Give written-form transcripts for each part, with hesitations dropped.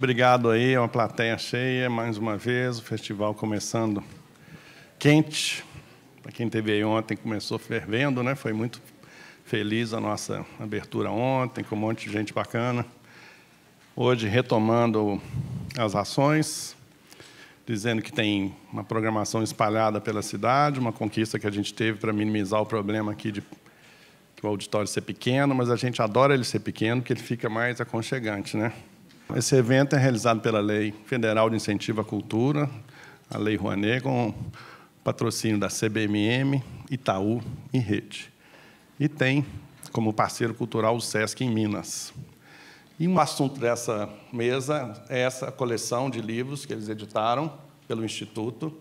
Obrigado aí, é uma plateia cheia, mais uma vez, o festival começando quente. Para quem esteve aí ontem, começou fervendo, né? Foi muito feliz a nossa abertura ontem, com um monte de gente bacana. Hoje, retomando as ações, dizendo que tem uma programação espalhada pela cidade, uma conquista que a gente teve para minimizar o problema aqui de o auditório ser pequeno, mas a gente adora ele ser pequeno, porque ele fica mais aconchegante, né? Esse evento é realizado pela Lei Federal de Incentivo à Cultura, a Lei Rouanet, com patrocínio da CBMM, Itaú e Rede. E tem como parceiro cultural o SESC em Minas. E um assunto dessa mesa é essa coleção de livros que eles editaram pelo Instituto,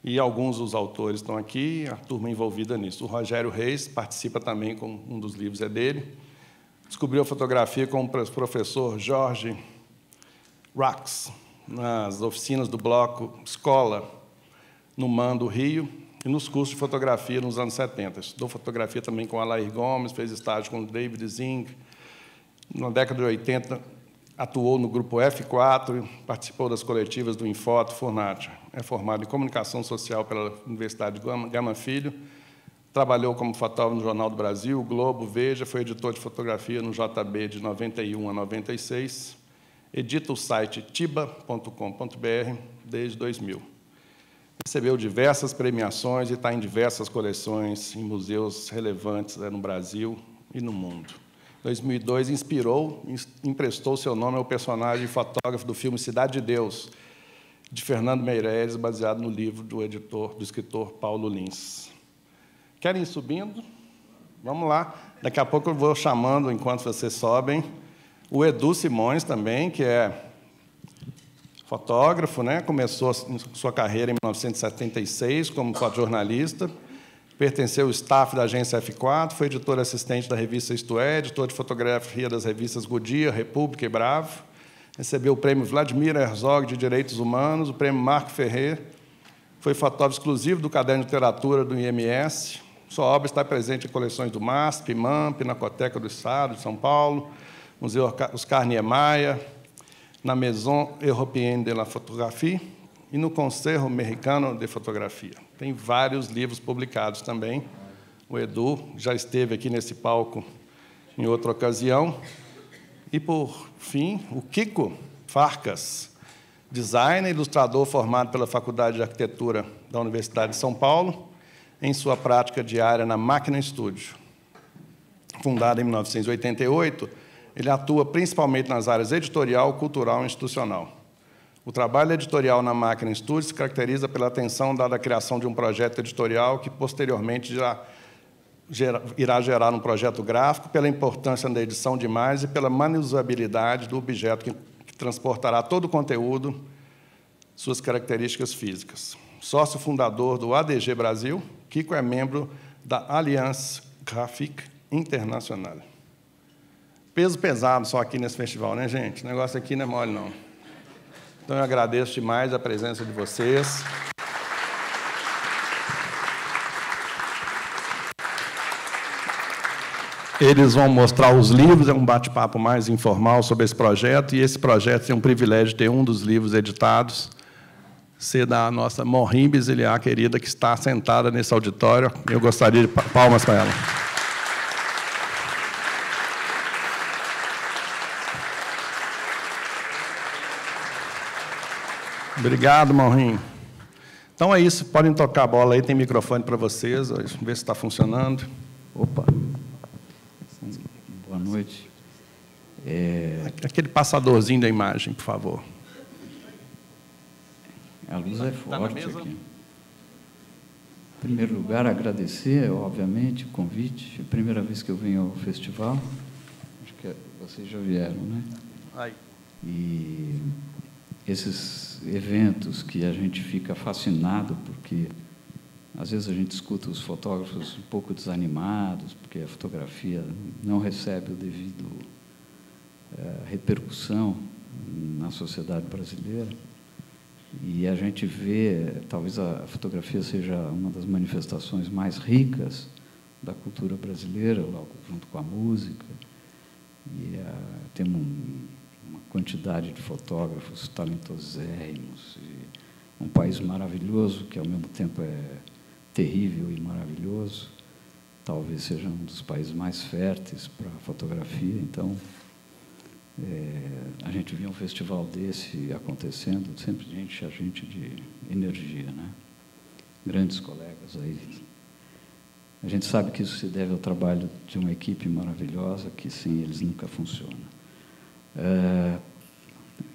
e alguns dos autores estão aqui, a turma envolvida nisso. O Rogério Reis participa também, com um dos livros é dele. Descobriu a fotografia com o professor Jorge Rax, nas oficinas do bloco Escola, no MAN do Rio, e nos cursos de fotografia nos anos 70. Estudou fotografia também com Alair Gomes, fez estágio com David Zing. Na década de 80, atuou no grupo F4, participou das coletivas do Infoto, Fornat. É formado em Comunicação Social pela Universidade Gama Filho, trabalhou como fotógrafo no Jornal do Brasil, Globo, Veja, foi editor de fotografia no JB de 91 a 96, edita o site tiba.com.br desde 2000. Recebeu diversas premiações e está em diversas coleções em museus relevantes no Brasil e no mundo. Em 2002, emprestou seu nome ao personagem fotógrafo do filme Cidade de Deus, de Fernando Meirelles, baseado no livro do escritor Paulo Lins. Querem ir subindo? Vamos lá. Daqui a pouco eu vou chamando, enquanto vocês sobem, o Edu Simões também, que é fotógrafo, né? Começou sua carreira em 1976 como fotojornalista, pertenceu ao staff da agência F4, foi editor assistente da revista Isto É, editor de fotografia das revistas Godia, República e Bravo, recebeu o prêmio Vladimir Herzog de Direitos Humanos, o prêmio Marco Ferrer, foi fotógrafo exclusivo do Caderno de Literatura do IMS, sua obra está presente em coleções do MASP, IMAM, Pinacoteca do Estado de São Paulo, Museu Oscar Niemeyer, na Maison Européenne de la Photographie e no Conselho Americano de Fotografia. Tem vários livros publicados também. O Edu já esteve aqui nesse palco em outra ocasião. E, por fim, o Kiko Farcas, designer e ilustrador formado pela Faculdade de Arquitetura da Universidade de São Paulo, em sua prática diária na Máquina Studio. Fundada em 1988, ele atua principalmente nas áreas editorial, cultural e institucional. O trabalho editorial na Máquina Studio se caracteriza pela atenção dada à criação de um projeto editorial que, posteriormente, irá gerar um projeto gráfico, pela importância da edição de imagens e pela manusabilidade do objeto que transportará todo o conteúdo, suas características físicas. Sócio fundador do ADG Brasil, Kiko é membro da Alliance Graphique Internacional. Peso pesado só aqui nesse festival, né, gente? O negócio aqui não é mole, não. Então, eu agradeço demais a presença de vocês. Eles vão mostrar os livros, é um bate-papo mais informal sobre esse projeto, e esse projeto tem um privilégio de ter um dos livros editados, ser da nossa Morim Biziliar, querida, que está sentada nesse auditório. Eu gostaria de palmas para ela. Obrigado, Morim. Então é isso, podem tocar a bola aí, tem microfone para vocês, ver se está funcionando. Opa! Boa noite. Aquele passadorzinho da imagem, por favor. A luz é forte aqui. Em primeiro lugar, agradecer, obviamente, o convite. É a primeira vez que eu venho ao festival. Acho que vocês já vieram, né? Aí. E esses eventos que a gente fica fascinado, porque às vezes a gente escuta os fotógrafos um pouco desanimados, porque a fotografia não recebe o devido repercussão na sociedade brasileira. E a gente vê, talvez a fotografia seja uma das manifestações mais ricas da cultura brasileira, logo junto com a música. E temos uma quantidade de fotógrafos talentosérrimos, e um país maravilhoso, que ao mesmo tempo é terrível e maravilhoso, talvez seja um dos países mais férteis para a fotografia. Então, a gente via um festival desse acontecendo, sempre enche a gente de energia, né? Grandes colegas aí. A gente sabe que isso se deve ao trabalho de uma equipe maravilhosa, que sem eles nunca funciona.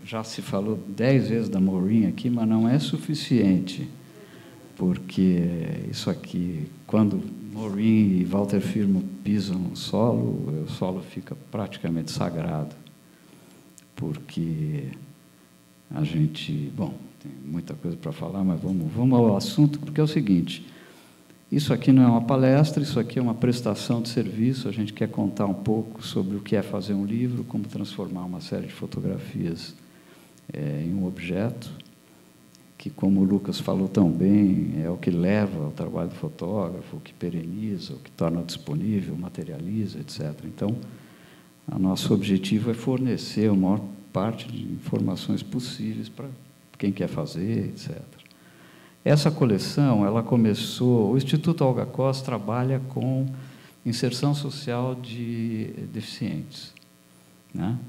Já se falou 10 vezes da Maureen aqui, mas não é suficiente, porque isso aqui, quando Maureen e Walter Firmo pisam no solo, o solo fica praticamente sagrado, porque a gente... Bom, tem muita coisa para falar, mas vamos ao assunto, porque é o seguinte: isso aqui não é uma palestra, isso aqui é uma prestação de serviço. A gente quer contar um pouco sobre o que é fazer um livro, como transformar uma série de fotografias em um objeto, que, como o Lucas falou tão bem, é o que leva ao trabalho do fotógrafo, o que pereniza, o que torna disponível, materializa, etc. Então, o nosso objetivo é fornecer a maior parte de informações possíveis para quem quer fazer, etc. Essa coleção, ela começou... O Instituto Olga Cos trabalha com inserção social de deficientes, né?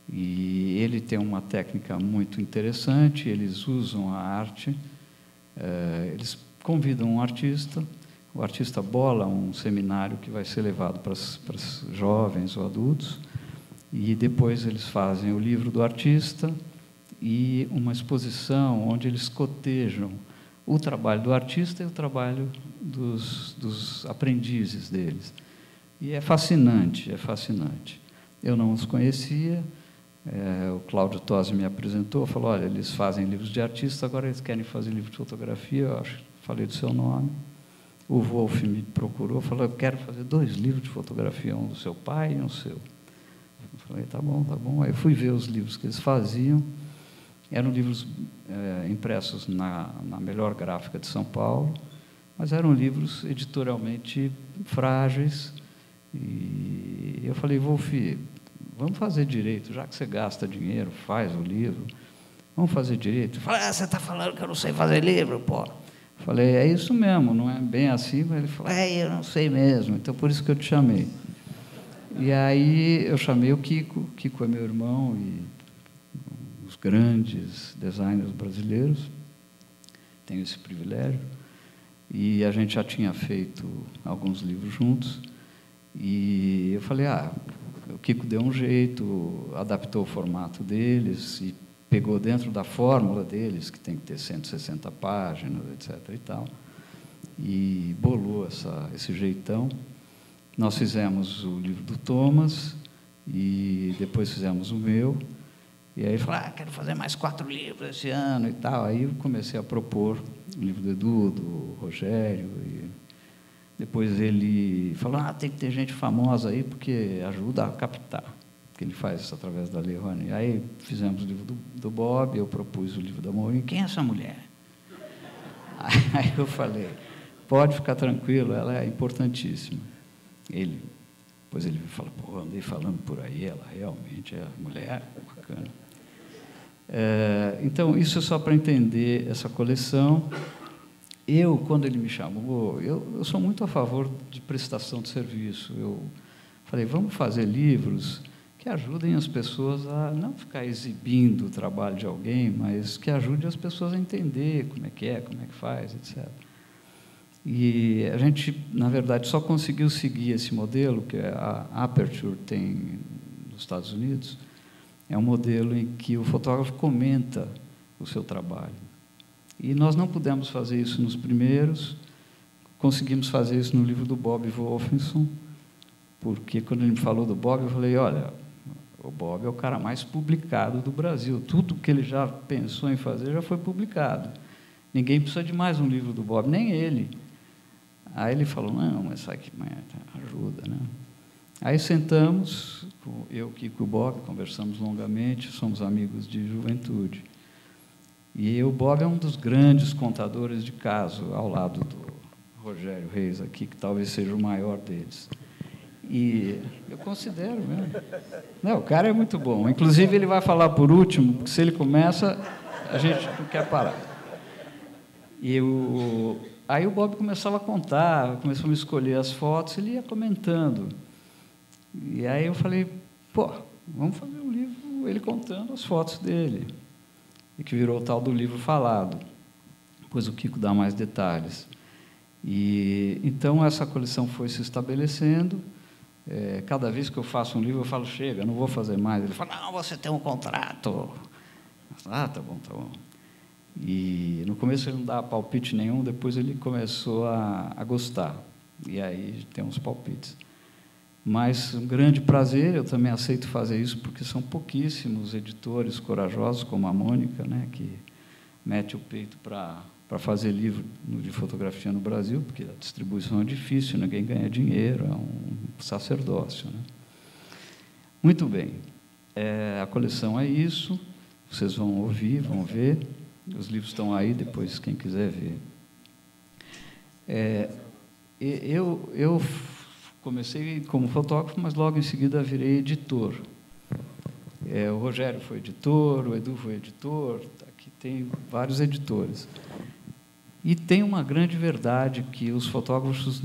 E ele tem uma técnica muito interessante. Eles usam a arte, eles convidam um artista, o artista bola um seminário que vai ser levado para os jovens ou adultos, e depois eles fazem o livro do artista e uma exposição onde eles cotejam o trabalho do artista e o trabalho dos aprendizes deles. E é fascinante, é fascinante. Eu não os conhecia, o Cláudio Tosi me apresentou, falou: olha, eles fazem livros de artista, agora eles querem fazer livro de fotografia. Eu falei do seu nome. O Wolf me procurou, falou: eu quero fazer 2 livros de fotografia, um do seu pai e um seu. Eu falei: tá bom, tá bom. Aí fui ver os livros que eles faziam. Eram livros impressos na melhor gráfica de São Paulo, mas eram livros editorialmente frágeis. E eu falei: Wolf, vamos fazer direito, já que você gasta dinheiro, faz o livro, vamos fazer direito. Ele falou: você está falando que eu não sei fazer livro, pô. Eu falei: é isso mesmo, não é bem assim. Mas ele falou: eu não sei mesmo, então por isso que eu te chamei. E aí eu chamei o Kiko. Kiko é meu irmão e os grandes designers brasileiros, tenho esse privilégio, e a gente já tinha feito alguns livros juntos, e eu falei: o Kiko deu um jeito, adaptou o formato deles e pegou dentro da fórmula deles, que tem que ter 160 páginas, etc. e tal, e bolou esse jeitão. Nós fizemos o livro do Thomas e depois fizemos o meu. E aí ele falou: quero fazer mais 4 livros esse ano e tal. Aí eu comecei a propor o livro do Edu, do Rogério. E depois ele falou: tem que ter gente famosa aí, porque ajuda a captar, que ele faz isso através da Lei Rouanet. Aí fizemos o livro do Bob, eu propus o livro da Maureen. Quem é essa mulher? Aí eu falei: pode ficar tranquilo, ela é importantíssima. Depois ele me falou: pô, andei falando por aí, ela realmente é mulher, bacana. Então, isso é só para entender essa coleção. Quando ele me chamou, eu sou muito a favor de prestação de serviço. Eu falei: vamos fazer livros que ajudem as pessoas a não ficar exibindo o trabalho de alguém, mas que ajudem as pessoas a entender como é que faz, etc. E a gente, na verdade, só conseguiu seguir esse modelo que a Aperture tem nos Estados Unidos. É um modelo em que o fotógrafo comenta o seu trabalho. E nós não pudemos fazer isso nos primeiros, conseguimos fazer isso no livro do Bob Wolfenson, porque quando ele me falou do Bob, eu falei: olha, o Bob é o cara mais publicado do Brasil, tudo que ele já pensou em fazer já foi publicado. Ninguém precisa de mais um livro do Bob, nem ele. Aí ele falou: não, mas sabe que ajuda, né? Aí sentamos, eu, Kiko e o Bob, conversamos longamente, somos amigos de juventude. E o Bob é um dos grandes contadores de caso, ao lado do Rogério Reis aqui, que talvez seja o maior deles. E eu considero mesmo. Não, o cara é muito bom. Inclusive, ele vai falar por último, porque se ele começa, a gente não quer parar. Aí o Bob começava a contar, começou a me escolher as fotos, ele ia comentando. E aí eu falei, pô, vamos fazer um livro, ele contando as fotos dele. E que virou o tal do livro falado. Depois o Kiko dá mais detalhes. E então essa coleção foi se estabelecendo. Cada vez que eu faço um livro, eu falo, chega, não vou fazer mais. Ele fala, não, você tem um contrato. Ah, tá bom, tá bom. E no começo ele não dava palpite nenhum, depois ele começou a gostar. E aí tem uns palpites. Mas um grande prazer, eu também aceito fazer isso, porque são pouquíssimos editores corajosos, como a Mônica, né, que mete o peito para fazer livro de fotografia no Brasil, porque a distribuição é difícil, ninguém ganha dinheiro, é um sacerdócio, né? Muito bem. A coleção é isso, vocês vão ouvir, vão ver. Os livros estão aí, depois, quem quiser ver. Eu comecei como fotógrafo, mas logo em seguida virei editor. O Rogério foi editor, o Edu foi editor, aqui tem vários editores. E tem uma grande verdade que os fotógrafos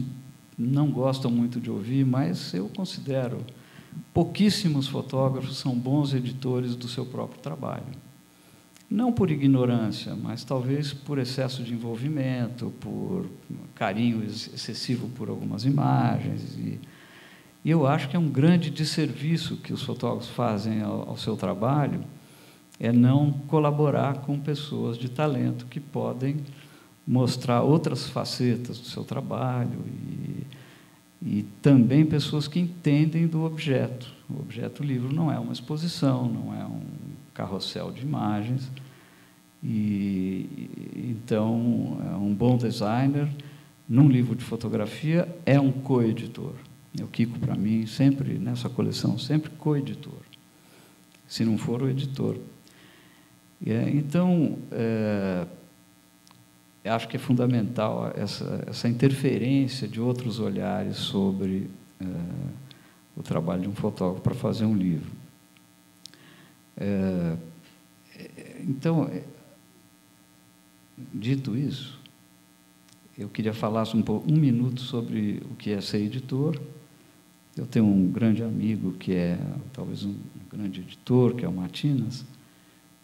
não gostam muito de ouvir, mas eu considero pouquíssimos fotógrafos são bons editores do seu próprio trabalho. Não por ignorância, mas talvez por excesso de envolvimento, por carinho excessivo por algumas imagens. E eu acho que é um grande desserviço que os fotógrafos fazem ao seu trabalho, é não colaborar com pessoas de talento que podem mostrar outras facetas do seu trabalho e também pessoas que entendem do objeto. O objeto livro não é uma exposição, não é um carrossel de imagens. Então, um bom designer, num livro de fotografia, é um coeditor. O Kiko, para mim, sempre, nessa coleção, sempre coeditor, se não for o editor. Então, acho que é fundamental essa interferência de outros olhares sobre o trabalho de um fotógrafo para fazer um livro. Então, dito isso, eu queria falar um minuto sobre o que é ser editor. Eu tenho um grande amigo que é talvez um grande editor, que é o Matinas,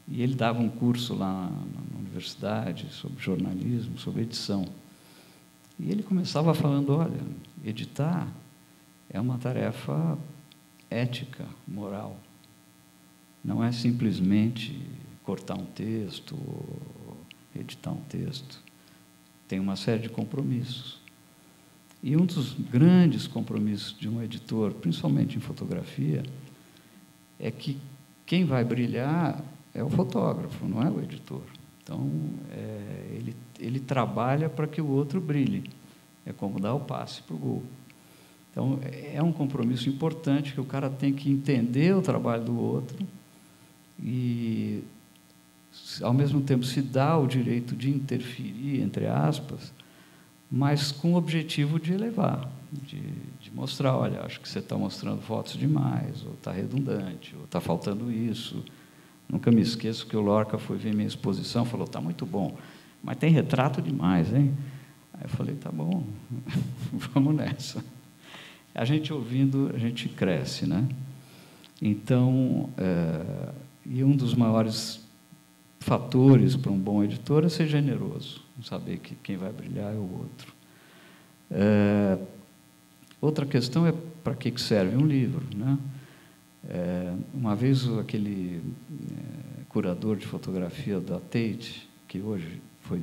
e ele dava um curso lá na universidade sobre jornalismo, sobre edição. E ele começava falando, olha, editar é uma tarefa ética, moral. Não é simplesmente cortar um texto ou editar um texto. Tem uma série de compromissos. E um dos grandes compromissos de um editor, principalmente em fotografia, é que quem vai brilhar é o fotógrafo, não é o editor. Então, ele trabalha para que o outro brilhe. É como dar o passe para o gol. Então, é um compromisso importante que o cara tem que entender o trabalho do outro e, ao mesmo tempo, se dá o direito de interferir, entre aspas, mas com o objetivo de elevar, de mostrar, olha, acho que você está mostrando fotos demais, ou está redundante, ou está faltando isso. Nunca me esqueço que o Lorca foi ver minha exposição e falou, está muito bom, mas tem retrato demais, hein? Aí eu falei, tá bom, vamos nessa. A gente ouvindo, a gente cresce, né? Então, e um dos maiores fatores para um bom editor é ser generoso, saber que quem vai brilhar é o outro. Outra questão é para que serve um livro, né? Uma vez aquele curador de fotografia da Tate, que hoje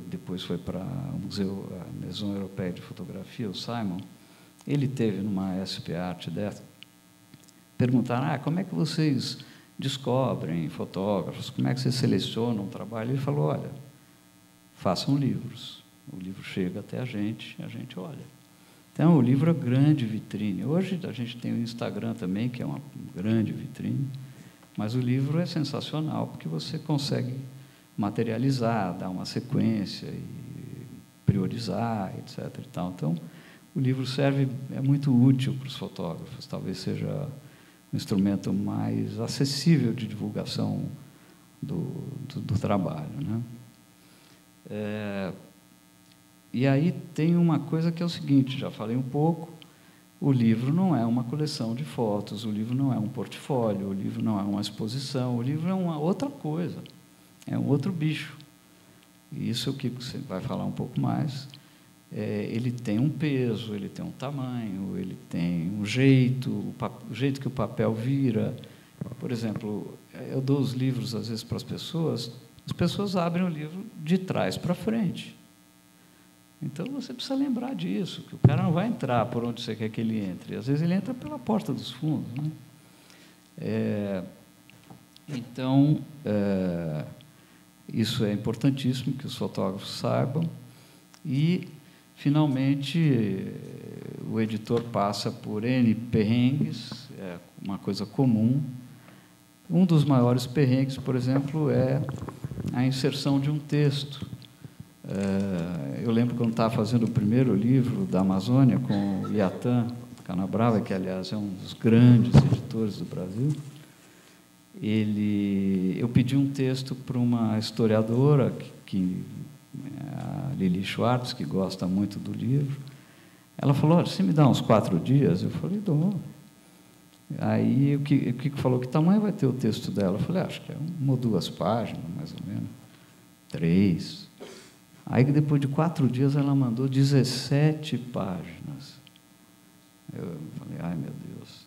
depois foi para o museu, a Maison Europeia de Fotografia, o Simon, ele teve numa SP Art dessa, perguntaram, como é que vocês descobrem fotógrafos, como é que vocês selecionam o trabalho? Ele falou, olha, façam livros, o livro chega até a gente olha. Então, o livro é grande vitrine. Hoje a gente tem o Instagram também, que é uma grande vitrine, mas o livro é sensacional, porque você consegue materializar, dar uma sequência, e priorizar, etc. E tal. Então, o livro é muito útil para os fotógrafos, talvez seja um instrumento mais acessível de divulgação do trabalho, né? E aí tem uma coisa que é o seguinte, já falei um pouco, o livro não é uma coleção de fotos, o livro não é um portfólio, o livro não é uma exposição, o livro é uma outra coisa, é um outro bicho. E isso é o que você vai falar um pouco mais. Ele tem um peso, ele tem um tamanho, ele tem um jeito, o jeito que o papel vira. Por exemplo, eu dou os livros, às vezes, para as pessoas abrem o livro de trás para frente. Então, você precisa lembrar disso, que o cara não vai entrar por onde você quer que ele entre. Às vezes, ele entra pela porta dos fundos, né? Então, isso é importantíssimo que os fotógrafos saibam. E, finalmente, o editor passa por N perrengues, é uma coisa comum. Um dos maiores perrengues, por exemplo, é a inserção de um texto. Eu lembro quando estava fazendo o primeiro livro da Amazônia, com o Iatan Canabrava, que, aliás, é um dos grandes editores do Brasil. Eu pedi um texto para uma historiadora, a Lili Schwartz, que gosta muito do livro. Ela falou, você me dá uns 4 dias? Eu falei, dou. Aí o Kiko falou, que tamanho vai ter o texto dela? Eu falei, acho que é 1 ou 2 páginas, mais ou menos, 3. Aí, depois de 4 dias, ela mandou 17 páginas. Eu falei, ai, meu Deus.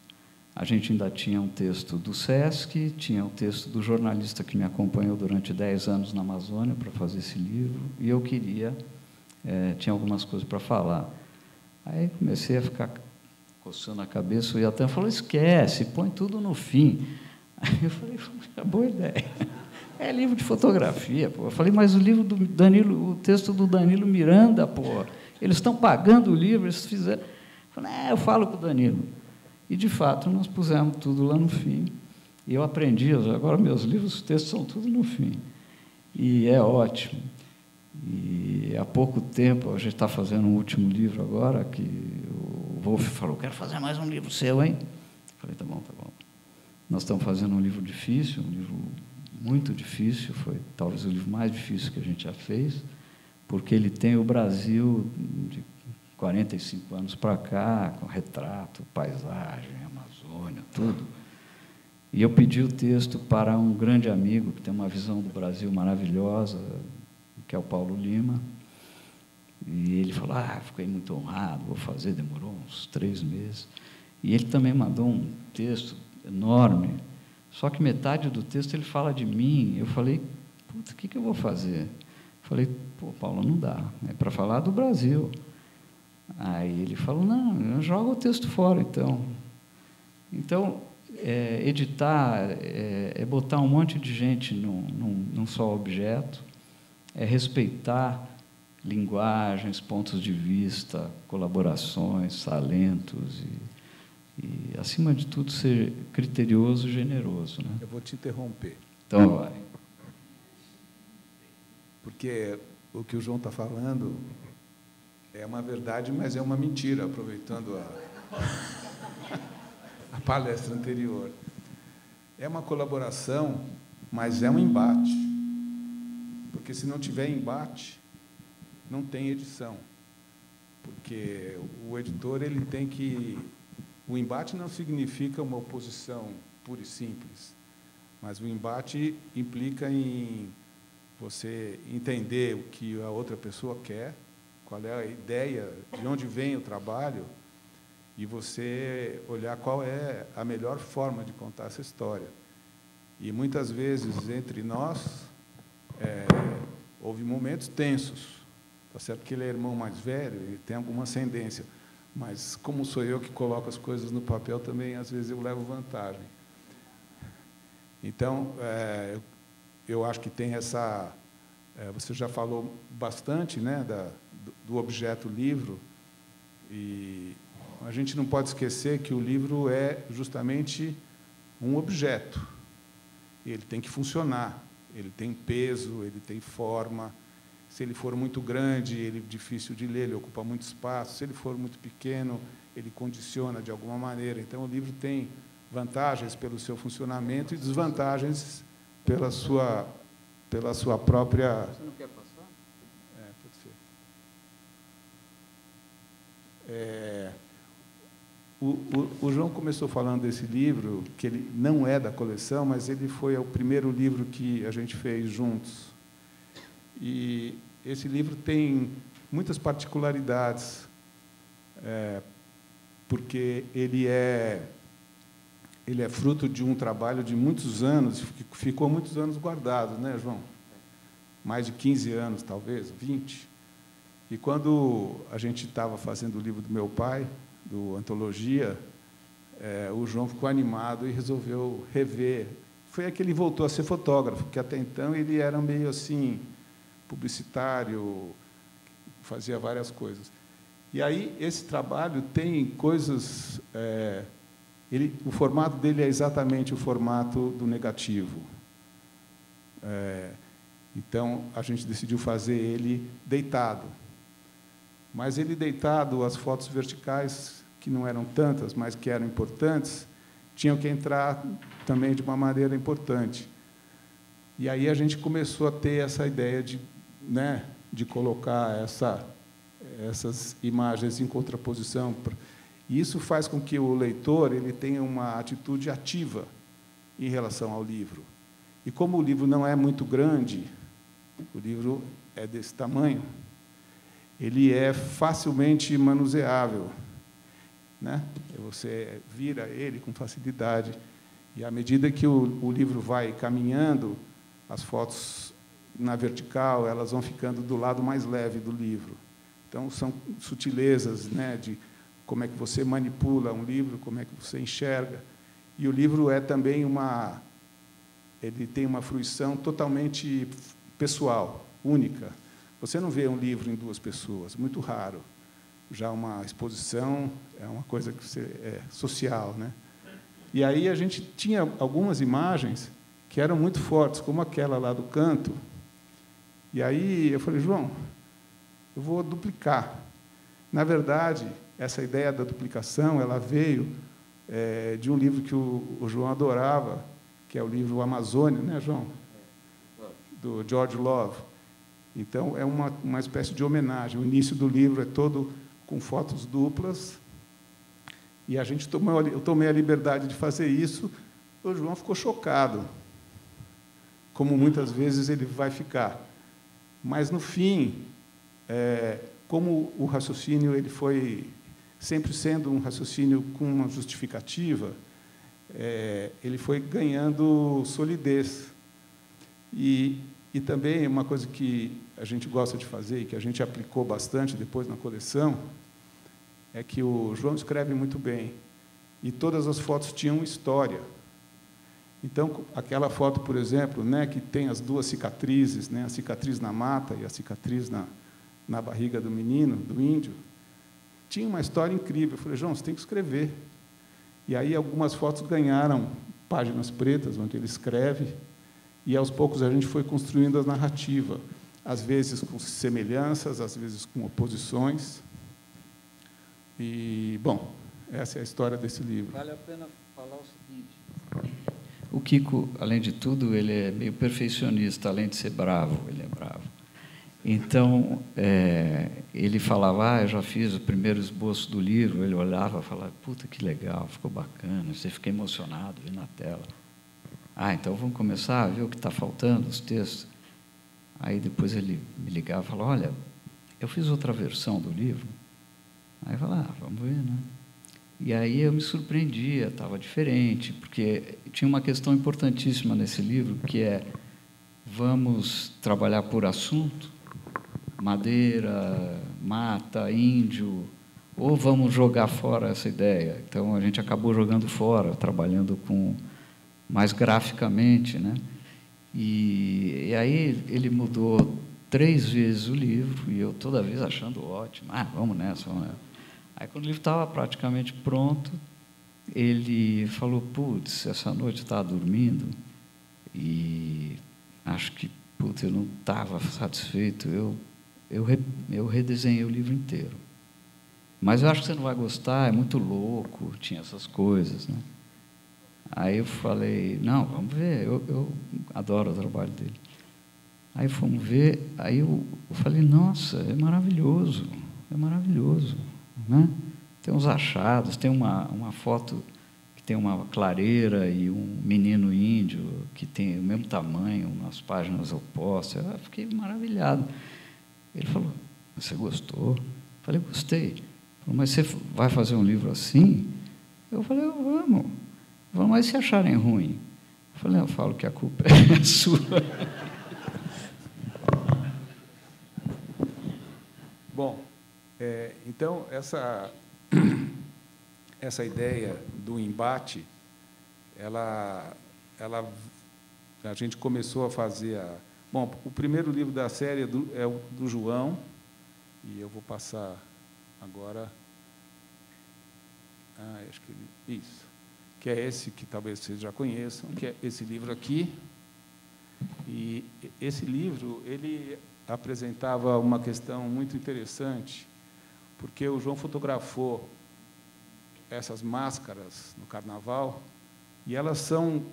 A gente ainda tinha um texto do SESC, tinha um texto do jornalista que me acompanhou durante 10 anos na Amazônia para fazer esse livro, e eu tinha algumas coisas para falar. Aí comecei a ficar coçando a cabeça, o Iatan falou, esquece, põe tudo no fim. Aí eu falei, boa ideia. É livro de fotografia, pô. Eu falei, mas o texto do Danilo Miranda, pô, eles estão pagando o livro, eles fizeram. Eu falei, eu falo com o Danilo. E, de fato, nós pusemos tudo lá no fim. E eu aprendi, agora meus livros, os textos são tudo no fim. E é ótimo. E há pouco tempo, a gente está fazendo um último livro agora, que o Wolf falou, quero fazer mais um livro seu, hein? Eu falei, tá bom, tá bom. Nós estamos fazendo um livro difícil, um livro muito difícil, foi talvez o livro mais difícil que a gente já fez, porque ele tem o Brasil de 45 anos para cá, com retrato, paisagem, Amazônia, tudo. E eu pedi o texto para um grande amigo, que tem uma visão do Brasil maravilhosa, que é o Paulo Lima, e ele falou, fiquei muito honrado, vou fazer, demorou uns 3 meses. E ele também mandou um texto enorme, só que metade do texto ele fala de mim. Eu falei, puta, o que eu vou fazer? Eu falei, Paulo, não dá, é para falar do Brasil. Aí ele falou, não, joga o texto fora, então. Então, editar é botar um monte de gente num só objeto, é respeitar linguagens, pontos de vista, colaborações, talentos e, acima de tudo, ser criterioso e generoso, né? Eu vou te interromper. Então, vai. Porque o que o João está falando é uma verdade, mas é uma mentira, aproveitando a palestra anterior. É uma colaboração, mas é um embate. Porque, se não tiver embate, não tem edição. Porque o editor ele tem que... O embate não significa uma oposição pura e simples, mas o embate implica em você entender o que a outra pessoa quer, qual é a ideia, de onde vem o trabalho, e você olhar qual é a melhor forma de contar essa história. E, muitas vezes, entre nós, houve momentos tensos. Está certo que ele é irmão mais velho, ele tem alguma ascendência, mas, como sou eu que coloco as coisas no papel, também, às vezes, eu levo vantagem. Então, eu acho que tem essa... você já falou bastante, né, do objeto livro, e a gente não pode esquecer que o livro é justamente um objeto. Ele tem que funcionar, ele tem peso, ele tem forma, Se ele for muito grande, ele é difícil de ler, ele ocupa muito espaço. Se ele for muito pequeno, ele condiciona de alguma maneira. Então, o livro tem vantagens pelo seu funcionamento e desvantagens pela sua própria... Você não quer passar? Pode ser. O João começou falando desse livro, que ele não é da coleção, mas ele foi o primeiro livro que a gente fez juntos. E esse livro tem muitas particularidades, porque ele é fruto de um trabalho de muitos anos, ficou muitos anos guardado, né, João? Mais de 15 anos, talvez, 20. E quando a gente estava fazendo o livro do meu pai, do Antologia, o João ficou animado e resolveu rever. Foi aí que ele voltou a ser fotógrafo, porque até então ele era meio assim, publicitário, fazia várias coisas. E aí esse trabalho tem coisas... o formato dele é exatamente o formato do negativo. Então, a gente decidiu fazer ele deitado. Mas ele deitado, as fotos verticais, que não eram tantas, mas que eram importantes, tinham que entrar também de uma maneira importante. E aí a gente começou a ter essa ideia de colocar essas imagens em contraposição. E isso faz com que o leitor ele tenha uma atitude ativa em relação ao livro. E como o livro não é muito grande, o livro é desse tamanho, ele é facilmente manuseável, né? Você vira ele com facilidade. E, à medida que o livro vai caminhando, as fotos na vertical elas vão ficando do lado mais leve do livro. Então, são sutilezas, né, de como é que você manipula um livro, como é que você enxerga. E o livro é também ele tem uma fruição totalmente pessoal, única. Você não vê um livro em duas pessoas, muito raro. Já uma exposição é uma coisa que é social, né? E aí a gente tinha algumas imagens que eram muito fortes, como aquela lá do canto. E aí eu falei, João, eu vou duplicar. Na verdade, essa ideia da duplicação ela veio de um livro que o João adorava, que é o livro Amazônia, né, João? Do George Love. Então, é uma espécie de homenagem. O início do livro é todo com fotos duplas, e eu tomei a liberdade de fazer isso, o João ficou chocado, como muitas vezes ele vai ficar. Mas, no fim, como o raciocínio ele foi sempre sendo um raciocínio com uma justificativa, ele foi ganhando solidez. E também uma coisa que a gente gosta de fazer e que a gente aplicou bastante depois na coleção é que o João escreve muito bem e todas as fotos tinham história. Então, aquela foto, por exemplo, né, que tem as duas cicatrizes, né, a cicatriz na mata e a cicatriz na barriga do menino, do índio, tinha uma história incrível. Eu falei, João, você tem que escrever. E aí algumas fotos ganharam páginas pretas, onde ele escreve, e, aos poucos, a gente foi construindo a narrativa, às vezes com semelhanças, às vezes com oposições. E, bom, essa é a história desse livro. Vale a pena falar o seguinte. O Kiko, além de tudo, ele é meio perfeccionista, além de ser bravo, ele é bravo. Então, ele falava, eu já fiz o primeiro esboço do livro, ele olhava e falava, puta, que legal, ficou bacana, você fica emocionado, vendo na tela. Então vamos começar a ver o que está faltando, os textos. Aí depois ele me ligava e falava, olha, eu fiz outra versão do livro. Aí eu falava, vamos ver, né? E aí eu me surpreendia, estava diferente, porque tinha uma questão importantíssima nesse livro, que é, vamos trabalhar por assunto, madeira, mata, índio, ou vamos jogar fora essa ideia? Então, a gente acabou jogando fora, trabalhando mais graficamente, né? E aí ele mudou 3 vezes o livro, e eu toda vez achando ótimo, vamos nessa, vamos nessa. Aí, quando o livro estava praticamente pronto, ele falou, putz, essa noite eu estava dormindo, e acho que puta, eu não estava satisfeito, eu redesenhei o livro inteiro. Mas eu acho que você não vai gostar, é muito louco, tinha essas coisas, né? Aí eu falei, não, vamos ver, eu adoro o trabalho dele. Aí fomos ver, aí eu falei, nossa, é maravilhoso, né? Tem uns achados, tem uma foto que tem uma clareira e um menino índio que tem o mesmo tamanho, nas páginas opostas. Eu fiquei maravilhado. Ele falou, você gostou? Eu falei, gostei. Ele falou, mas você vai fazer um livro assim? Eu falei, vamos, mas se acharem ruim? Eu falei, eu falo que a culpa é sua. Bom, então, essa ideia do embate, a gente começou a fazer... Bom, o primeiro livro da série é o do João, e eu vou passar agora... acho que isso. Que é esse que talvez vocês já conheçam, que é esse livro aqui. E esse livro, ele apresentava uma questão muito interessante, porque o João fotografou essas máscaras no Carnaval, e elas são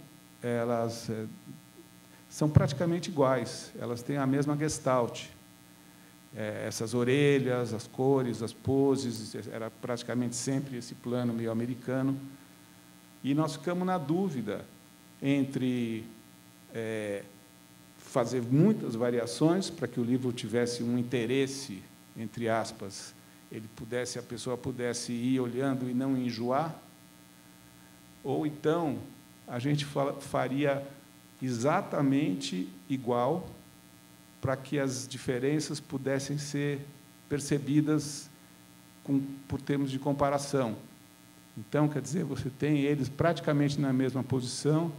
praticamente iguais, elas têm a mesma gestalt. Essas orelhas, as cores, as poses, era praticamente sempre esse plano meio americano. E nós ficamos na dúvida entre fazer muitas variações para que o livro tivesse um interesse, entre aspas, a pessoa pudesse ir olhando e não enjoar, ou então a gente faria exatamente igual para que as diferenças pudessem ser percebidas por termos de comparação. Então, quer dizer, você tem eles praticamente na mesma posição,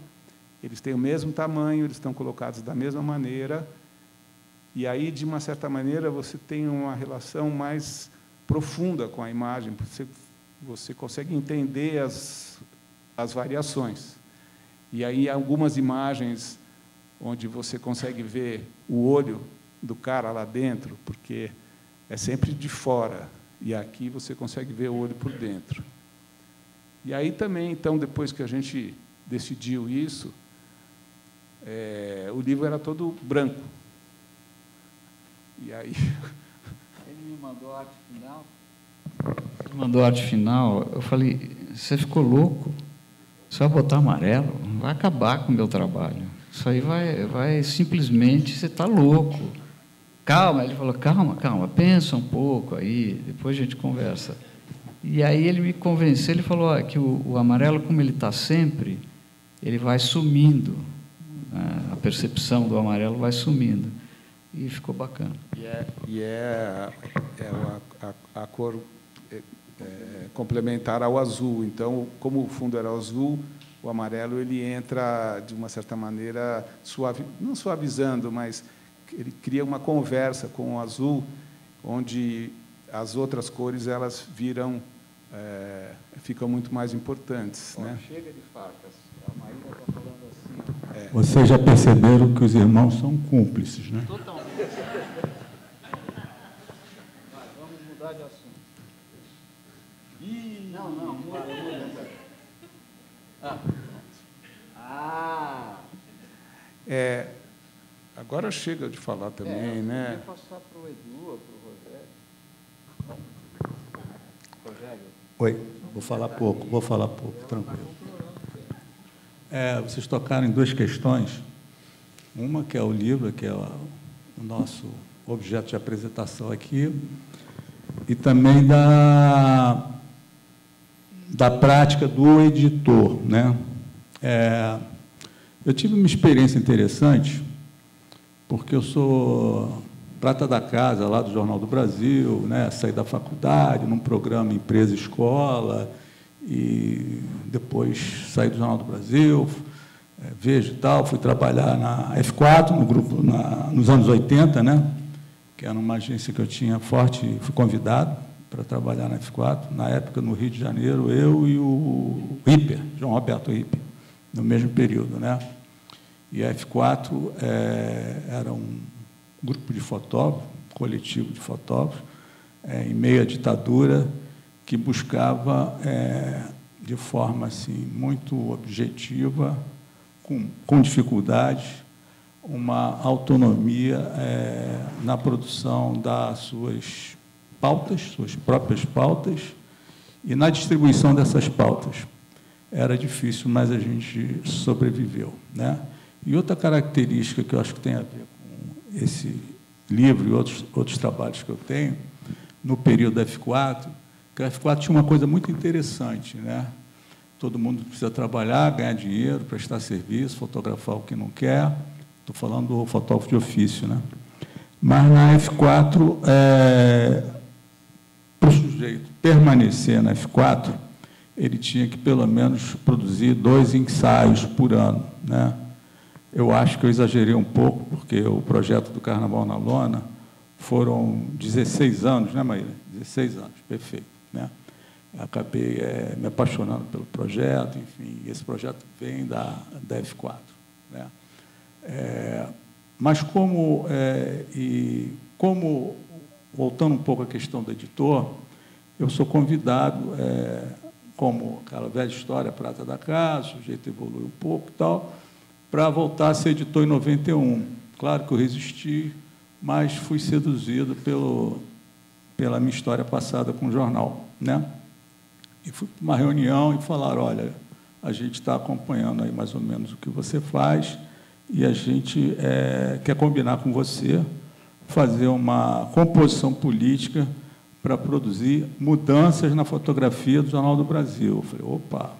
eles têm o mesmo tamanho, eles estão colocados da mesma maneira, e aí, de uma certa maneira, você tem uma relação mais profunda com a imagem, você consegue entender as variações. E aí, algumas imagens onde você consegue ver o olho do cara lá dentro, porque é sempre de fora, e aqui você consegue ver o olho por dentro. E aí também, então, depois que a gente decidiu isso, o livro era todo branco. E aí... Ele me mandou a arte final. Ele mandou a arte final, eu falei, você ficou louco? Você vai botar amarelo? Vai acabar com o meu trabalho. Isso aí vai simplesmente, você está louco. Calma, ele falou, calma, pensa um pouco aí, depois a gente conversa. E aí ele me convenceu, ele falou que o amarelo, como ele está sempre, ele vai sumindo, né? A percepção do amarelo vai sumindo. E ficou bacana. A cor complementar ao azul. Então, como o fundo era azul, o amarelo ele entra, de uma certa maneira, não suavizando, mas ele cria uma conversa com o azul, onde as outras cores elas ficam muito mais importantes. Né? Chega de facas. A Maíra está falando assim. Vocês já perceberam que os irmãos são cúmplices, né? Totalmente. Vamos mudar de assunto. Não, muda. Agora chega de falar também, né? Eu posso passar para o Edu ou para o Rogério. Oi, vou falar pouco, tranquilo. Vocês tocaram em duas questões. Uma que é o livro, que é o nosso objeto de apresentação aqui, e também da prática do editor, né? Eu tive uma experiência interessante, porque eu sou prata da casa lá do Jornal do Brasil, né? Saí da faculdade num programa Empresa Escola, e depois saí do Jornal do Brasil, Vejo e tal, fui trabalhar na F4, no grupo, nos anos 80, né? Que era uma agência que eu tinha forte, fui convidado para trabalhar na F4, na época, no Rio de Janeiro, eu e o Ripper, João Roberto Ripper, no mesmo período, né? E a F4 era um grupo de fotógrafos, coletivo de fotógrafos, em meio à ditadura, que buscava, de forma assim, muito objetiva, com dificuldades, uma autonomia na produção das suas pautas, suas próprias pautas, e na distribuição dessas pautas. Era difícil, mas a gente sobreviveu, né? E outra característica que eu acho que tem a ver com esse livro e outros trabalhos que eu tenho, no período da F4, que a F4 tinha uma coisa muito interessante, né? Todo mundo precisa trabalhar, ganhar dinheiro, prestar serviço, fotografar o que não quer. Estou falando do fotógrafo de ofício, né? Mas na F4, para o sujeito permanecer na F4, ele tinha que, pelo menos, produzir 2 ensaios por ano, né? Eu acho que eu exagerei um pouco, porque o projeto do Carnaval na Lona foram 16 anos, né, Maíra? 16 anos, perfeito, né? Acabei me apaixonando pelo projeto, enfim, esse projeto vem da F4, né? Mas como, voltando um pouco à questão do editor, eu sou convidado, como aquela velha história, prata da casa, o sujeito evolui um pouco e tal, para voltar a ser editor em 91. Claro que eu resisti, mas fui seduzido pela minha história passada com o jornal, né? E fui para uma reunião e falaram, olha, a gente está acompanhando aí mais ou menos o que você faz e a gente quer combinar com você fazer uma composição política para produzir mudanças na fotografia do Jornal do Brasil. Eu falei, opa,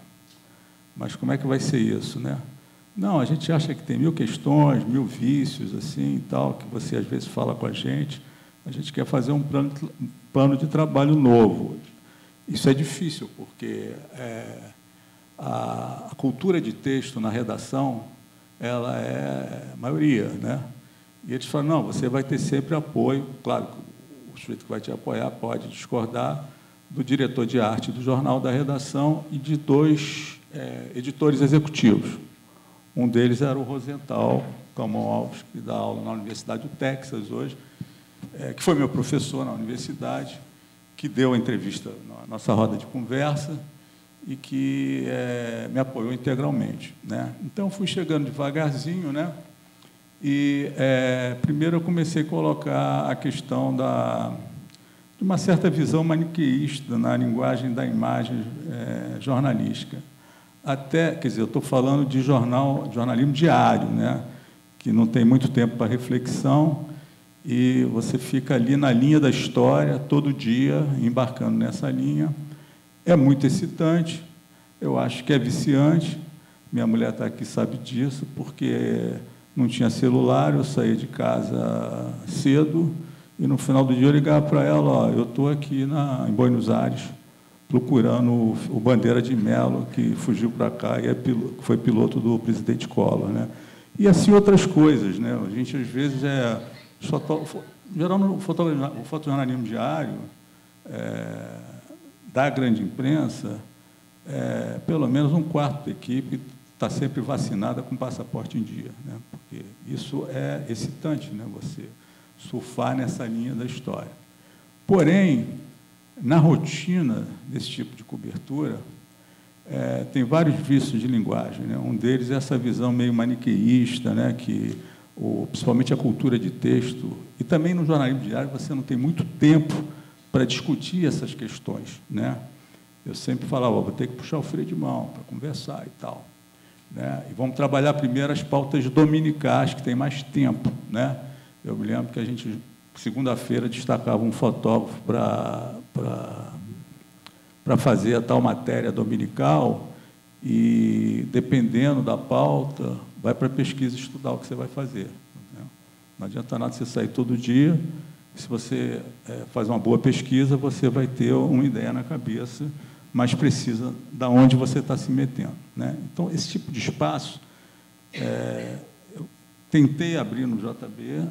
mas como é que vai ser isso, né? Não, a gente acha que tem 1000 questões, 1000 vícios, assim, e tal, que você, às vezes, fala com a gente quer fazer um plano de trabalho novo. Isso é difícil, porque a cultura de texto na redação, ela é a maioria, né? E eles falam, não, você vai ter sempre apoio, claro, o sujeito que vai te apoiar pode discordar do diretor de arte do jornal, da redação, e de 2 editores executivos. Um deles era o Rosenthal Calmon Alves, que dá aula na Universidade do Texas hoje, que foi meu professor na universidade, que deu a entrevista na nossa roda de conversa e que me apoiou integralmente, né? Então, fui chegando devagarzinho, né? E, primeiro, eu comecei a colocar a questão de uma certa visão maniqueísta na linguagem da imagem jornalística. Quer dizer, eu estou falando de jornalismo diário, né? Que não tem muito tempo para reflexão, e você fica ali na linha da história, todo dia, embarcando nessa linha. É muito excitante, eu acho que é viciante. Minha mulher está aqui, sabe disso, porque não tinha celular, eu saía de casa cedo, e no final do dia eu ligava para ela, ó, eu estou aqui em Buenos Aires, procurando o Bandeira de Mello, que fugiu para cá e foi piloto do presidente Collor, né? E assim outras coisas, né? A gente, às vezes, geralmente, o fotojornalismo diário da grande imprensa, pelo menos 1/4 da equipe está sempre vacinada com passaporte em dia, né? Porque isso é excitante, né? Você surfar nessa linha da história. Porém, na rotina desse tipo de cobertura, tem vários vícios de linguagem, né? Um deles é essa visão meio maniqueísta, né? Que, principalmente a cultura de texto, e também no jornalismo diário você não tem muito tempo para discutir essas questões, né? Eu sempre falava, vou ter que puxar o freio de mão para conversar e tal, né? E vamos trabalhar primeiro as pautas dominicais, que tem mais tempo, né? Eu me lembro que a gente, segunda-feira, destacava um fotógrafo para fazer a tal matéria dominical e, dependendo da pauta, vai para a pesquisa estudar o que você vai fazer, né? Não adianta nada você sair todo dia. Se você faz uma boa pesquisa, você vai ter uma ideia na cabeça mais precisa de onde você está se metendo, né? Então, esse tipo de espaço, eu tentei abrir no JB,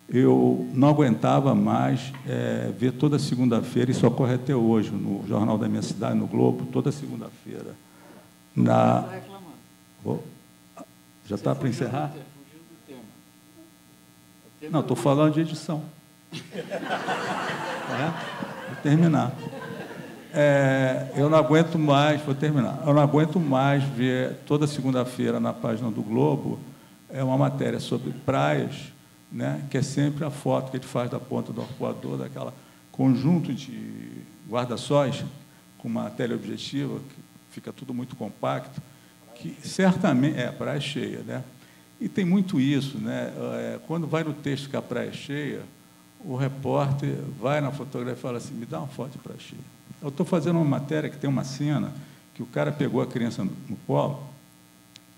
eu não aguentava mais ver toda segunda-feira, isso ocorre até hoje, no Jornal da Minha Cidade, no Globo, toda segunda-feira. Já está para encerrar? Não, estou falando de edição. Vou terminar. Eu não aguento mais, vou terminar. Eu não aguento mais ver toda segunda-feira na página do Globo uma matéria sobre praias, né, que é sempre a foto que ele faz da ponta do arpoador, daquela conjunto de guarda-sóis com uma teleobjetiva, que fica tudo muito compacto, que certamente praia cheia, né? E tem muito isso, né? Quando vai no texto que a praia é cheia, o repórter vai na fotografia e fala assim: me dá uma foto de praia cheia. Eu estou fazendo uma matéria que tem uma cena que o cara pegou a criança no colo,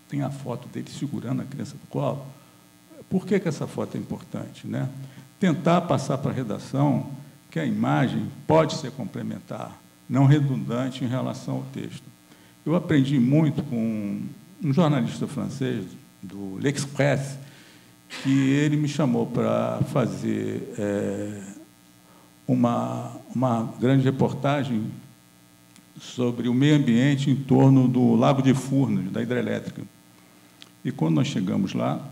tem a foto dele segurando a criança no colo. Por que essa foto é importante, né? Tentar passar para a redação que a imagem pode ser complementar, não redundante em relação ao texto. Eu aprendi muito com um jornalista francês, do L'Express, que ele me chamou para fazer uma grande reportagem sobre o meio ambiente em torno do Lago de Furnas, da hidrelétrica. E, quando nós chegamos lá,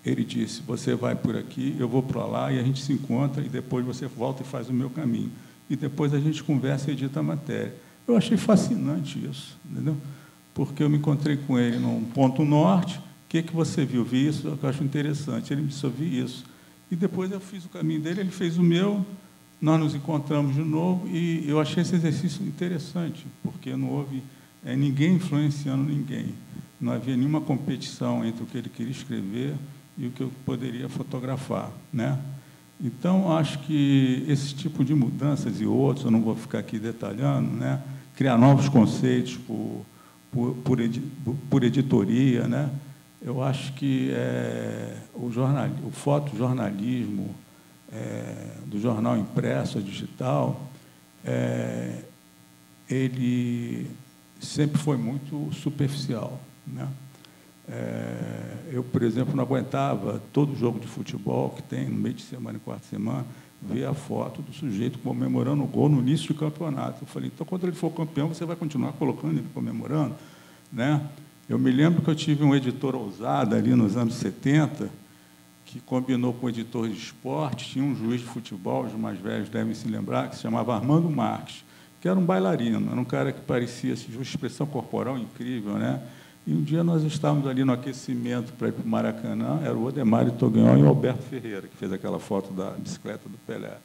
ele disse: você vai por aqui, eu vou para lá, e a gente se encontra, e depois você volta e faz o meu caminho. E depois a gente conversa e edita a matéria. Eu achei fascinante isso, entendeu? Porque eu me encontrei com ele num ponto norte. O que você viu? Vi isso, eu acho interessante. Ele me disse: eu vi isso. E depois eu fiz o caminho dele, ele fez o meu, nós nos encontramos de novo, e eu achei esse exercício interessante, porque não houve ninguém influenciando ninguém. Não havia nenhuma competição entre o que ele queria escrever e o que eu poderia fotografar, né? Então, acho que esse tipo de mudanças e outros, eu não vou ficar aqui detalhando, né? Criar novos conceitos por editoria, né? Eu acho que o fotojornalismo do jornal impresso ou digital, ele sempre foi muito superficial, né? Eu, por exemplo, não aguentava todo jogo de futebol que tem no meio de semana e quarta de semana, ver a foto do sujeito comemorando o gol no início do campeonato. Eu falei: então, quando ele for campeão, você vai continuar colocando ele comemorando, né? Eu me lembro que eu tive um editor ousado ali nos anos 70, que combinou com o editor de esporte. Tinha um juiz de futebol, os mais velhos devem se lembrar, que se chamava Armando Marques, que era um bailarino, era um cara que parecia de uma expressão corporal incrível, né? E um dia nós estávamos ali no aquecimento para ir para o Maracanã, era o Odemário Toguinhol e o Alberto Ferreira, que fez aquela foto da bicicleta do Pelé.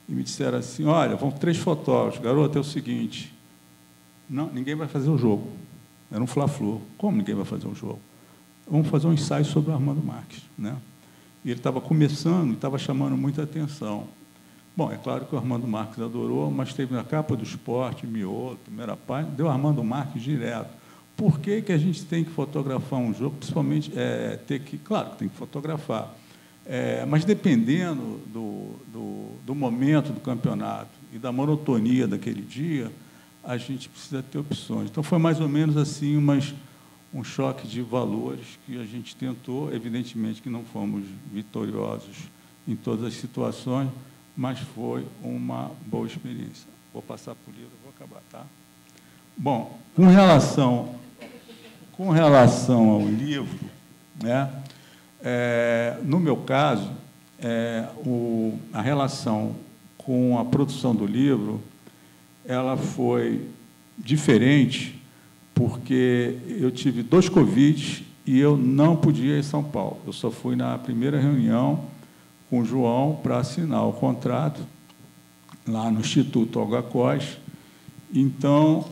E me disseram assim: olha, vão 3 fotógrafos, garoto, é o seguinte, não, ninguém vai fazer o jogo. Era um fla-flu. Como ninguém vai fazer um jogo? Vamos fazer um ensaio sobre o Armando Marques, né? E ele estava começando e estava chamando muita atenção. Bom, é claro que o Armando Marques adorou, mas teve na capa do Esporte, miolo, primeira página, deu Armando Marques direto. Por que a gente tem que fotografar um jogo? Principalmente, claro que tem que fotografar, mas dependendo do momento do campeonato e da monotonia daquele dia, a gente precisa ter opções. Então, foi mais ou menos assim, um choque de valores que a gente tentou. Evidentemente que não fomos vitoriosos em todas as situações, mas foi uma boa experiência. Vou passar para o livro, vou acabar, tá? Bom, com relação ao livro, né, no meu caso, a relação com a produção do livro, ela foi diferente, porque eu tive 2 Covid e eu não podia ir em São Paulo. Eu só fui na primeira reunião com o João para assinar o contrato lá no Instituto Olga Costa. Então,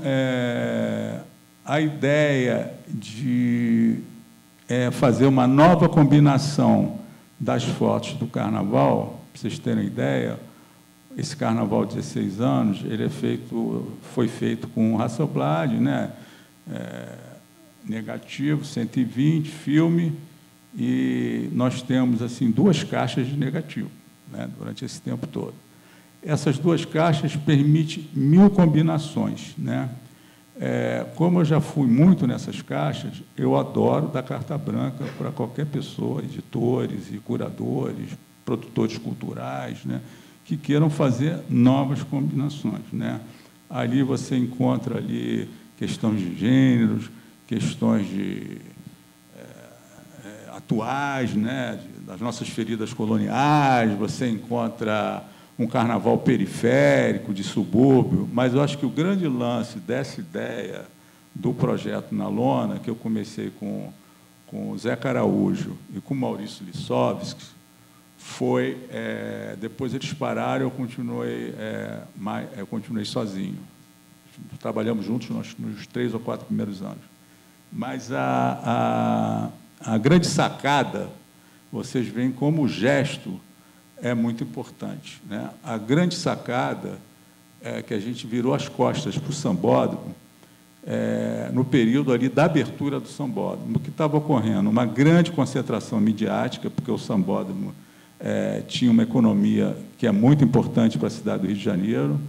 a ideia de fazer uma nova combinação das fotos do Carnaval, para vocês terem ideia, esse Carnaval de 16 anos, ele foi feito com Hasselblad, né? Negativo, 120, filme, e nós temos assim 2 caixas de negativo, né, durante esse tempo todo. Essas 2 caixas permitem 1000 combinações, né? Como eu já fui muito nessas caixas, eu adoro dar carta branca para qualquer pessoa, editores e curadores, produtores culturais, né, que queiram fazer novas combinações, né? Ali você encontra ali questões de gêneros, questões de atuais, né, das nossas feridas coloniais, você encontra um carnaval periférico, de subúrbio, mas eu acho que o grande lance dessa ideia do projeto Na Lona, que eu comecei com o Zé Araújo e com o Maurício Lissovski, foi, depois eles pararam, eu continuei sozinho. Trabalhamos juntos nos 3 ou 4 primeiros anos. Mas a grande sacada, vocês veem como o gesto é muito importante, né? A grande sacada é que a gente virou as costas para o sambódromo no período ali da abertura do sambódromo, que estava ocorrendo uma grande concentração midiática, porque o sambódromo tinha uma economia que é muito importante para a cidade do Rio de Janeiro,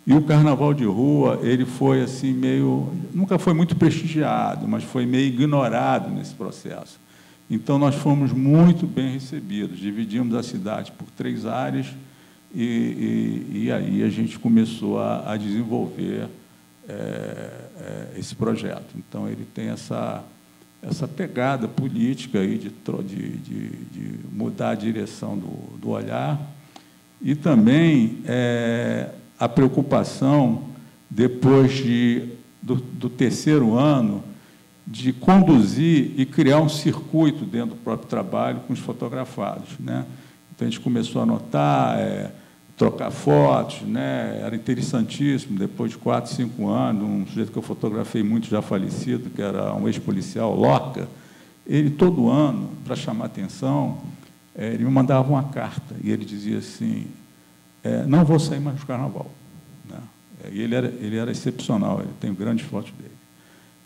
e o carnaval de rua ele foi assim nunca foi muito prestigiado, mas foi meio ignorado nesse processo. Então nós fomos muito bem recebidos, dividimos a cidade por 3 áreas e aí a gente começou a desenvolver esse projeto. Então ele tem essa pegada política aí de mudar a direção do olhar e também a preocupação, depois do 3º ano, de conduzir e criar um circuito dentro do próprio trabalho com os fotografados, né? Então, a gente começou a anotar, trocar fotos, né? Era interessantíssimo, depois de 4, 5 anos, um sujeito que eu fotografei muito já falecido, que era um ex-policial, Lorca, ele, todo ano, para chamar atenção, ele me mandava uma carta, e ele dizia assim, não vou sair mais do carnaval, né? E ele era excepcional, ele tem grandes fotos dele.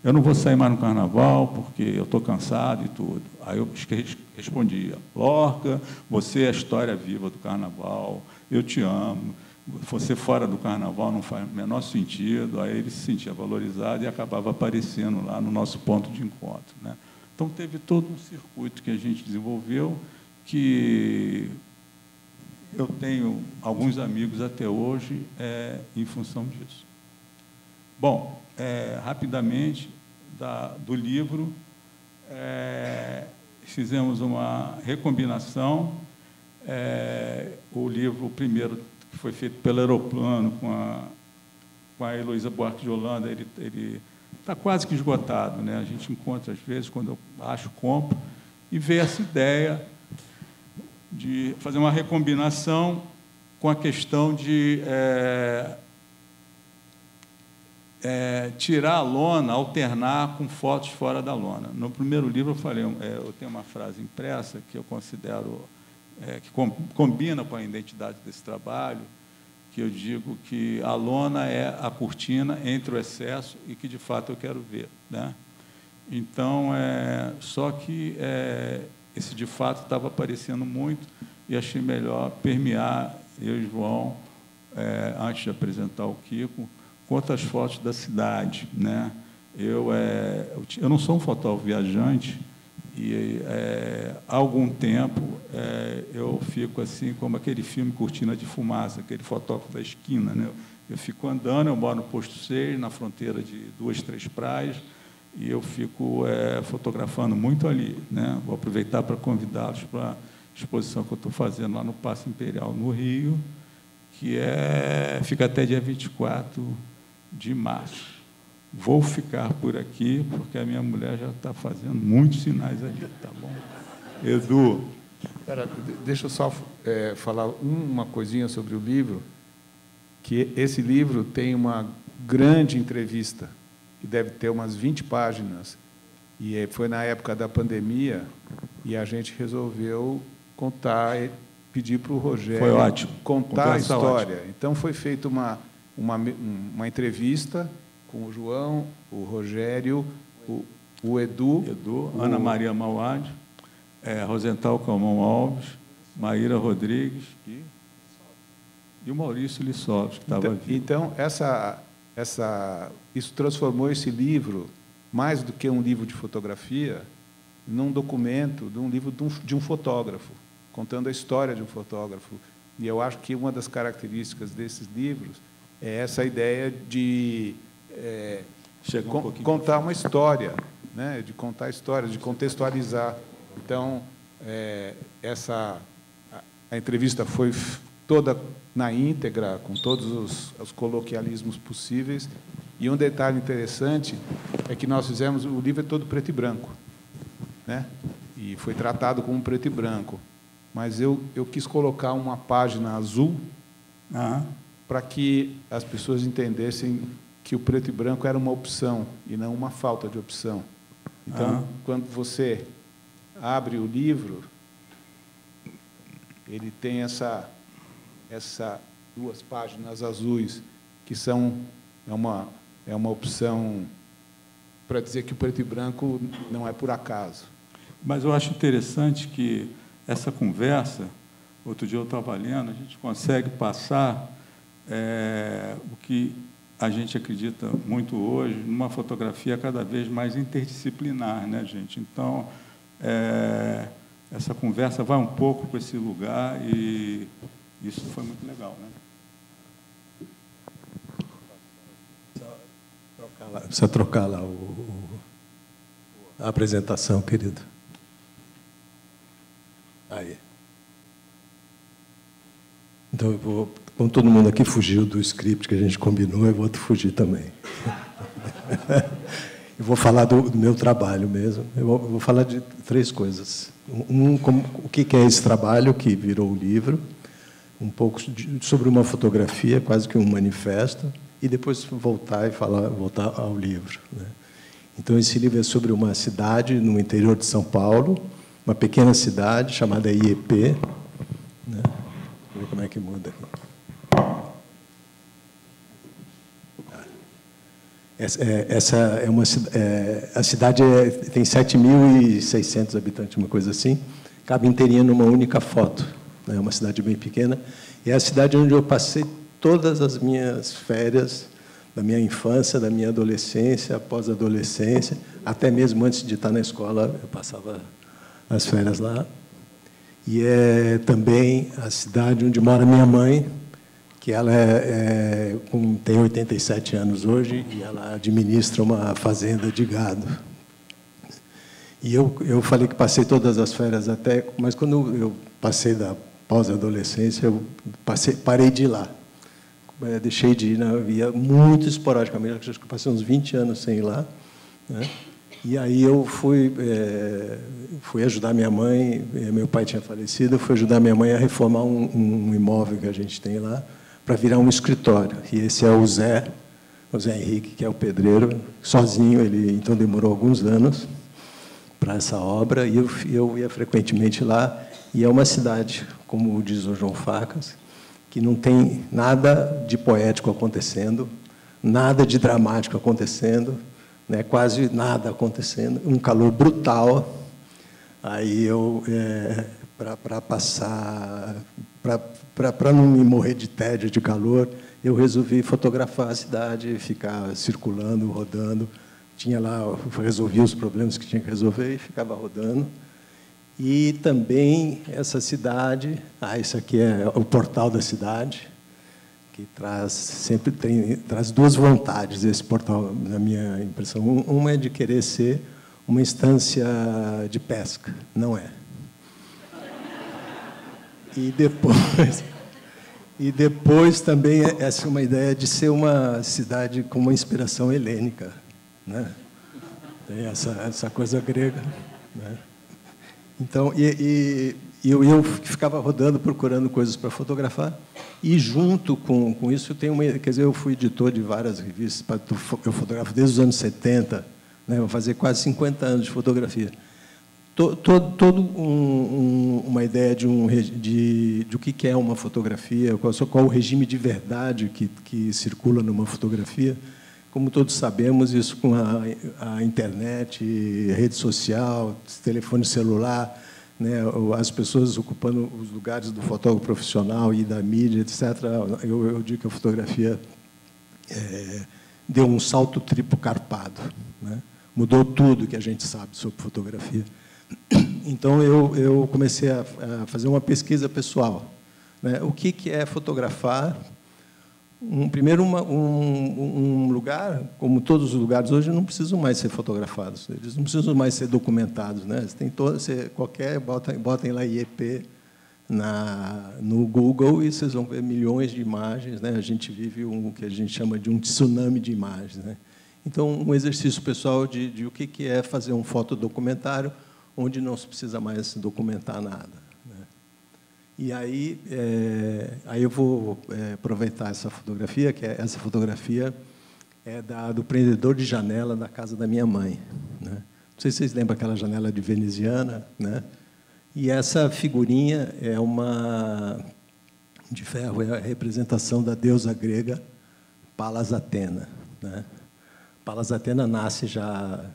Eu não vou sair mais no carnaval porque eu estou cansado e tudo. Aí eu respondia, Lorca, você é a história viva do carnaval, eu te amo, você fora do carnaval não faz o menor sentido. Aí ele se sentia valorizado e acabava aparecendo lá no nosso ponto de encontro, né? Então, teve todo um circuito que a gente desenvolveu, que eu tenho alguns amigos até hoje em função disso. Bom, rapidamente, do livro, fizemos uma recombinação. O livro, o primeiro, que foi feito pelo Aeroplano, com a Heloísa Buarque de Holanda, ele está quase que esgotado, né? A gente encontra, às vezes, quando eu acho, compro, e vê essa ideia de fazer uma recombinação com a questão de tirar a lona, alternar com fotos fora da lona. No primeiro livro, eu falei, eu tenho uma frase impressa que eu considero que combina com a identidade desse trabalho, que eu digo que a lona é a cortina entre o excesso e que, de fato, eu quero ver, né? Então, só que esse, de fato, estava aparecendo muito e achei melhor permear, eu e João, antes de apresentar o Kiko, quantas fotos da cidade, né? Eu não sou um fotógrafo viajante e há algum tempo eu fico assim como aquele filme Cortina de Fumaça, aquele fotógrafo da esquina, né? Eu fico andando, eu moro no posto 6, na fronteira de 2, 3 praias, e eu fico fotografando muito ali, né? Vou aproveitar para convidá-los para a exposição que eu estou fazendo lá no Paço Imperial, no Rio, que fica até dia 24 de março. Vou ficar por aqui, porque a minha mulher já está fazendo muitos sinais ali, tá bom? Edu. Deixa eu só falar uma coisinha sobre o livro, que esse livro tem uma grande entrevista, que deve ter umas 20 páginas, e foi na época da pandemia, e a gente resolveu contar, pedir para o Rogério contar a história. Ótimo. Então, foi feita uma entrevista com o João, o Rogério, o Edu, Ana Maria Mauad, Rosental Calmon Alves, Maíra Rodrigues e o Maurício Lissovski, que estava vivo. Então, isso transformou esse livro, mais do que um livro de fotografia, num documento, de um livro de um fotógrafo, contando a história de um fotógrafo. E eu acho que uma das características desses livros é essa ideia de contar uma história, né? De contar a história, de contextualizar. Então, a entrevista foi toda na íntegra, com todos os coloquialismos possíveis. E um detalhe interessante é que nós fizemos, o livro é todo preto e branco, né? E foi tratado como preto e branco. Mas eu quis colocar uma página azul para que as pessoas entendessem que o preto e branco era uma opção e não uma falta de opção. Então, quando você abre o livro, ele tem essa 2 páginas azuis, que é uma opção para dizer que o preto e branco não é por acaso. Mas eu acho interessante que essa conversa, outro dia eu estava lendo, a gente consegue passar o que a gente acredita muito hoje numa fotografia cada vez mais interdisciplinar, né, gente? Então, essa conversa vai um pouco para esse lugar e isso foi muito legal, né? Precisa trocar lá a apresentação, querido. Aí. Então, eu vou, como todo mundo aqui fugiu do script que a gente combinou, eu vou fugir também. Eu vou falar do meu trabalho mesmo. Eu vou falar de 3 coisas. O que é esse trabalho que virou o livro, um pouco sobre uma fotografia, quase que um manifesto, e depois voltar ao livro, né? Então, esse livro é sobre uma cidade no interior de São Paulo, uma pequena cidade chamada IEP, né? Vou ver como é que muda aqui. Essa é a cidade tem 7.600 habitantes, uma coisa assim, cabe inteirinha numa única foto, né? É uma cidade bem pequena, e é a cidade onde eu passei todas as minhas férias da minha infância, da minha adolescência, pós-adolescência, até mesmo antes de estar na escola, eu passava as férias lá. E é também a cidade onde mora minha mãe, que ela tem 87 anos hoje, e ela administra uma fazenda de gado. E eu falei que passei todas as férias até, mas quando eu passei da pós-adolescência, eu parei de ir lá. Deixei de ir, né? Eu ia muito esporadicamente, acho que eu passei uns 20 anos sem ir lá, né? E aí eu fui ajudar minha mãe, meu pai tinha falecido, eu fui ajudar minha mãe a reformar um imóvel que a gente tem lá, para virar um escritório. E esse é o Zé Henrique, que é o pedreiro, sozinho, ele então demorou alguns anos para essa obra, e eu ia frequentemente lá, e é uma cidade, como diz o João Facas, que não tem nada de poético acontecendo, nada de dramático acontecendo, né, quase nada acontecendo, um calor brutal. Aí eu, para passar, para não me morrer de tédio, de calor, eu resolvi fotografar a cidade, ficar circulando, rodando. Tinha lá, resolvia os problemas que tinha que resolver e ficava rodando. E também essa cidade, isso aqui é o portal da cidade, que traz 2 vontades, esse portal, na minha impressão. Uma é de querer ser uma instância de pesca, não é. E depois também essa é uma ideia de ser uma cidade com uma inspiração helênica, né? Tem essa coisa grega, né? Então, eu ficava rodando, procurando coisas para fotografar, e junto com isso eu fui editor de várias revistas, eu fotografo desde os anos 70, né? Vou fazer quase 50 anos de fotografia. Uma ideia de o que é uma fotografia, qual o regime de verdade que circula numa fotografia. Como todos sabemos, isso com a internet, rede social, telefone celular, né, as pessoas ocupando os lugares do fotógrafo profissional e da mídia, etc. Eu digo que a fotografia deu um salto triplo carpado, né? Mudou tudo que a gente sabe sobre fotografia. Então, eu comecei a fazer uma pesquisa pessoal, né? O que é fotografar Primeiro, um lugar, como todos os lugares hoje, não precisam mais ser fotografados, eles não precisam mais ser documentados, né? Botem lá IEP no Google e vocês vão ver milhões de imagens, né? A gente vive o que a gente chama de um tsunami de imagens, né? Então, um exercício pessoal de o que é fazer um fotodocumentário onde não se precisa mais documentar nada. E aí eu vou aproveitar essa fotografia, essa fotografia é do prendedor de janela da casa da minha mãe, né? Não sei se vocês lembram aquela janela de veneziana, né? E essa figurinha é uma de ferro, é a representação da deusa grega Palas Athena, né? Palas Athena nasce já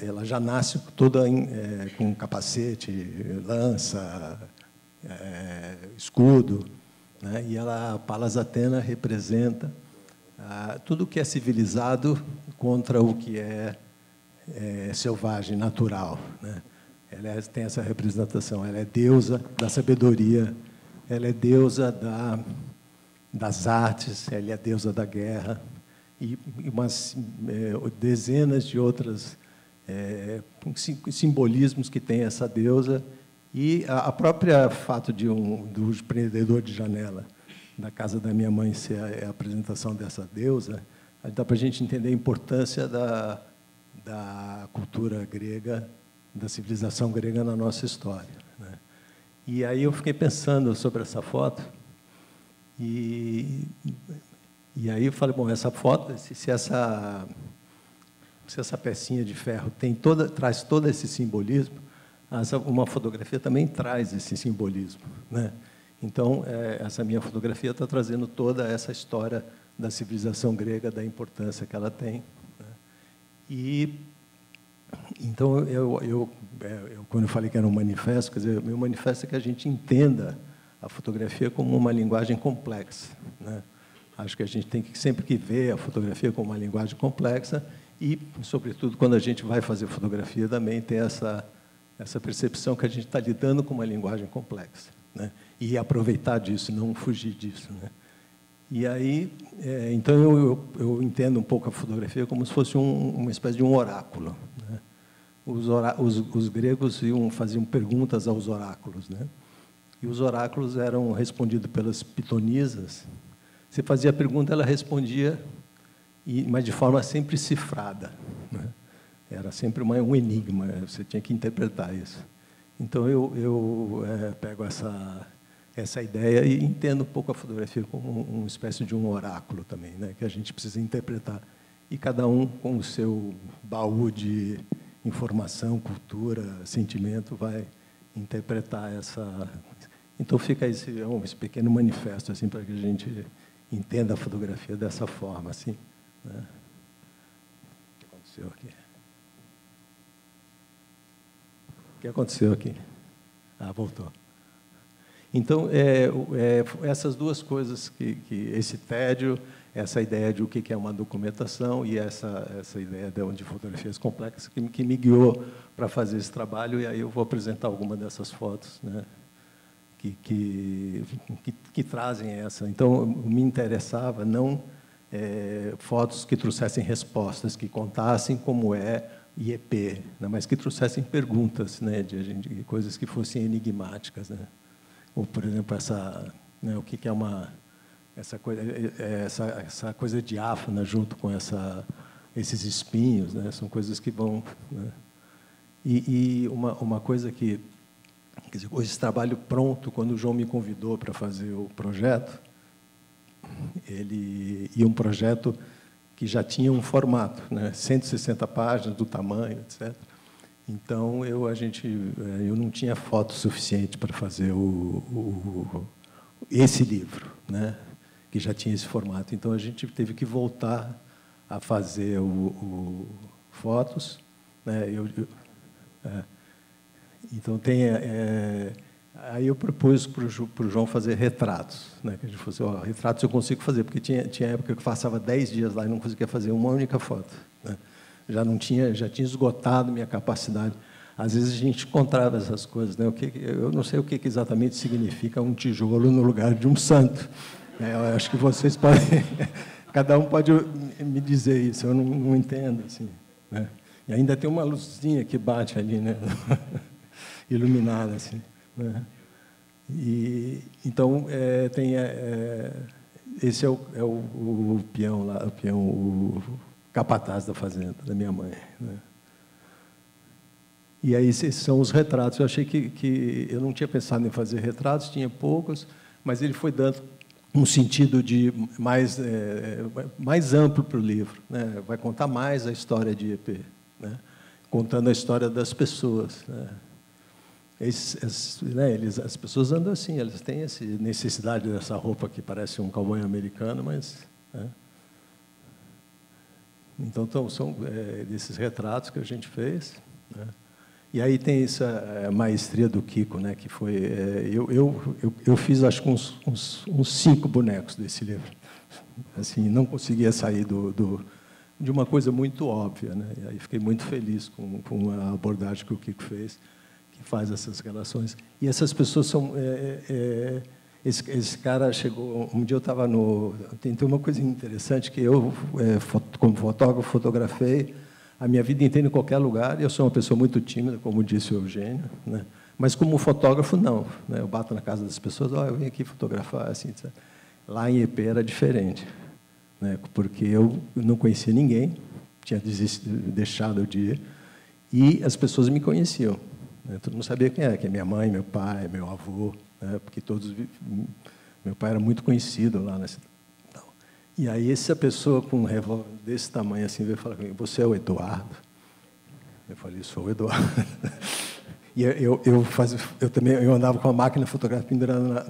ela já nasce toda com capacete, lança, escudo, né? E Palas Athena representa tudo o que é civilizado contra o que é selvagem, natural, né? Ela tem essa representação. Ela é deusa da sabedoria, ela é deusa das artes, ela é deusa da guerra e dezenas de outros simbolismos que tem essa deusa. E a própria fato do prendedor de janela da casa da minha mãe ser a apresentação dessa deusa, dá para a gente entender a importância da cultura grega, da civilização grega na nossa história, né? E aí eu fiquei pensando sobre essa foto e aí eu falei, bom, essa foto, se essa pecinha de ferro traz todo esse simbolismo, uma fotografia também traz esse simbolismo, né? Então, essa minha fotografia está trazendo toda essa história da civilização grega, da importância que ela tem, né? E então quando eu falei que era um manifesto, quer dizer, meu manifesto é que a gente entenda a fotografia como uma linguagem complexa, né? Acho que a gente tem que sempre que ver a fotografia como uma linguagem complexa e, sobretudo, quando a gente vai fazer fotografia, também ter essa percepção que a gente está lidando com uma linguagem complexa, né? E aproveitar disso, não fugir disso, né? E aí, então, eu entendo um pouco a fotografia como se fosse uma espécie de um oráculo, né? Os gregos faziam perguntas aos oráculos, né? E os oráculos eram respondidos pelas pitonisas. Você fazia a pergunta, ela respondia, mas de forma sempre cifrada, né? Era sempre um enigma, você tinha que interpretar isso. Então, eu pego essa ideia e entendo um pouco a fotografia como uma espécie de um oráculo também, né? Que a gente precisa interpretar. E cada um, com o seu baú de informação, cultura, sentimento, vai interpretar essa... Então, fica esse pequeno manifesto assim, para que a gente entenda a fotografia dessa forma, assim, né? O que aconteceu aqui? O que aconteceu aqui? Voltou. Então, essas duas coisas, esse tédio, essa ideia de o que é uma documentação e essa ideia de fotografias complexas que me guiou para fazer esse trabalho, e aí eu vou apresentar alguma dessas fotos, né, que trazem essa. Então, me interessava não fotos que trouxessem respostas, que contassem como é IEP, né, mas que trouxessem perguntas, né, de coisas que fossem enigmáticas, né? Ou, por exemplo, né, o que é essa coisa diáfana junto com esses espinhos, né? São coisas que vão, né? E uma coisa que, quer dizer, esse trabalho pronto, quando o João me convidou para fazer o projeto, um projeto que já tinha um formato, né? 160 páginas do tamanho, etc. Então, eu não tinha foto suficiente para fazer esse livro, né, que já tinha esse formato. Então, a gente teve que voltar a fazer fotos, né? Então, aí eu propus para o João fazer retratos, né? Que a gente fosse, retratos eu consigo fazer, porque tinha época que eu passava 10 dias lá e não conseguia fazer uma única foto, né? Já tinha esgotado minha capacidade. Às vezes a gente encontrava essas coisas, né? Eu não sei o que exatamente significa um tijolo no lugar de um santo, Eu acho que vocês podem... Cada um pode me dizer isso, eu não entendo. Assim, né? E ainda tem uma luzinha que bate ali, né? Iluminada. Assim, né? Então, esse é o peão lá, o capataz da fazenda, da minha mãe. Né? E aí, esses são os retratos. Eu achei que eu não tinha pensado em fazer retratos, tinha poucos, mas ele foi dando um sentido mais amplo para o livro. Né? Vai contar mais a história de EP, né? Contando a história das pessoas. Né? As pessoas andam assim, elas têm essa necessidade dessa roupa que parece um cowboy americano, mas... Né? Então, são desses retratos que a gente fez. Né? E aí tem essa maestria do Kiko, né? Que foi... eu fiz, acho que, uns 5 bonecos desse livro. Assim, não conseguia sair de uma coisa muito óbvia. Né? E aí fiquei muito feliz com a abordagem que o Kiko fez, que faz essas relações. E essas pessoas são... Esse cara chegou... Um dia eu estava no... Tem uma coisa interessante, que eu, como fotógrafo, fotografei a minha vida inteira em qualquer lugar, e eu sou uma pessoa muito tímida, como disse o Eugênio, né? Mas, como fotógrafo, não. Né? Eu bato na casa das pessoas, eu vim aqui fotografar. Assim, sabe? Lá em EP era diferente, né? Porque eu não conhecia ninguém, tinha deixado de ir, e as pessoas me conheciam. Né? Todo mundo sabia quem era, que é minha mãe, meu pai, meu avô, né? Porque meu pai era muito conhecido lá nessa. E aí, essa pessoa com um revólver desse tamanho assim veio falar comigo: você é o Eduardo? Eu falei: sou o Eduardo. E eu andava com a máquina fotográfica pendurada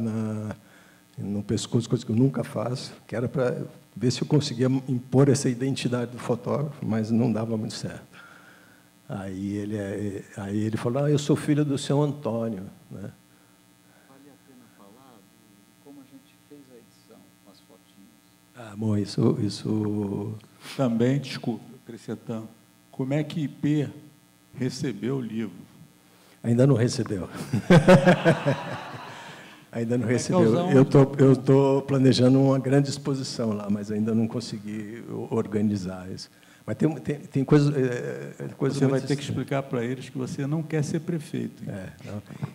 no pescoço, coisa que eu nunca faço, que era para ver se eu conseguia impor essa identidade do fotógrafo, mas não dava muito certo. Aí ele falou: eu sou filho do seu Antônio. Né? Bom, isso... Também, desculpe, acrescentando, como é que IP recebeu o livro? Ainda não recebeu. Ainda não recebeu. Eu estou planejando uma grande exposição lá, mas ainda não consegui organizar isso. Mas tem coisas... Você vai ter que explicar para eles que você não quer ser prefeito.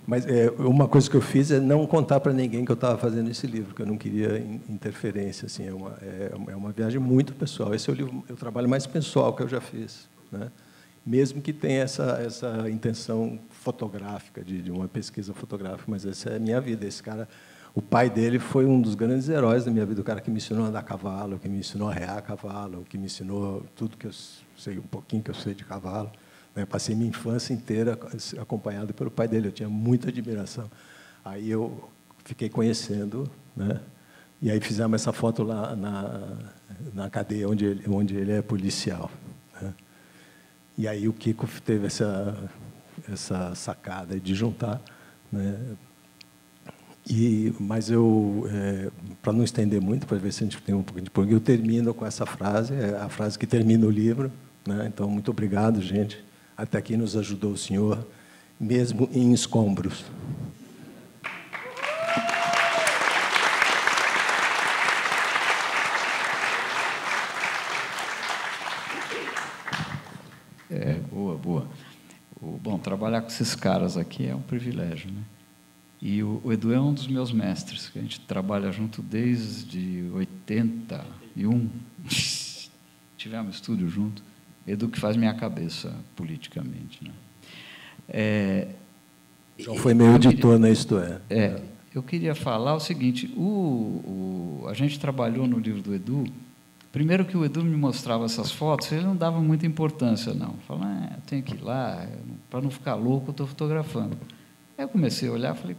Mas uma coisa que eu fiz é não contar para ninguém que eu estava fazendo esse livro, que eu não queria interferência. Assim, é uma viagem muito pessoal. Esse é o trabalho mais pessoal que eu já fiz. Né? Mesmo que tenha essa intenção fotográfica, de uma pesquisa fotográfica, mas essa é a minha vida. Esse cara... O pai dele foi um dos grandes heróis da minha vida, o cara que me ensinou a andar a cavalo, que me ensinou a rear a cavalo, que me ensinou tudo que eu sei, um pouquinho que eu sei de cavalo. Né? Passei minha infância inteira acompanhado pelo pai dele, eu tinha muita admiração. Aí eu fiquei conhecendo, né? E aí fizemos essa foto lá na cadeia onde ele é policial. Né? E aí o Kiko teve essa sacada de juntar, né? Mas para não estender muito, para ver se a gente tem um pouquinho de pouco, eu termino com essa frase, é a frase que termina o livro. Né? Então, muito obrigado, gente. Até aqui nos ajudou o senhor, mesmo em escombros. Boa. Bom, trabalhar com esses caras aqui é um privilégio, né? E o Edu é um dos meus mestres, que a gente trabalha junto desde 81. Tivemos estúdio junto. Edu que faz minha cabeça politicamente. Né? João foi meu editor na Isto É. Eu queria falar o seguinte, a gente trabalhou no livro do Edu. Primeiro que o Edu me mostrava essas fotos, ele não dava muita importância, não. Falava, eu tenho que ir lá, para não ficar louco, eu estou fotografando. Aí eu comecei a olhar e falei,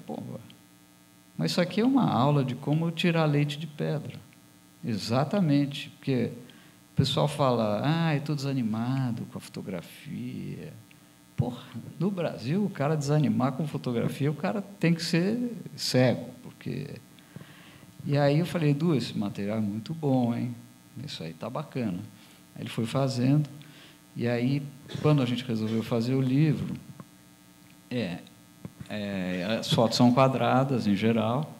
mas isso aqui é uma aula de como tirar leite de pedra. Exatamente, porque o pessoal fala, estou desanimado com a fotografia. No Brasil, o cara desanimar com fotografia, o cara tem que ser cego, porque... E aí eu falei, Edu, esse material é muito bom, hein? Isso aí está bacana. Aí ele foi fazendo, e aí, quando a gente resolveu fazer o livro, as fotos são quadradas, em geral,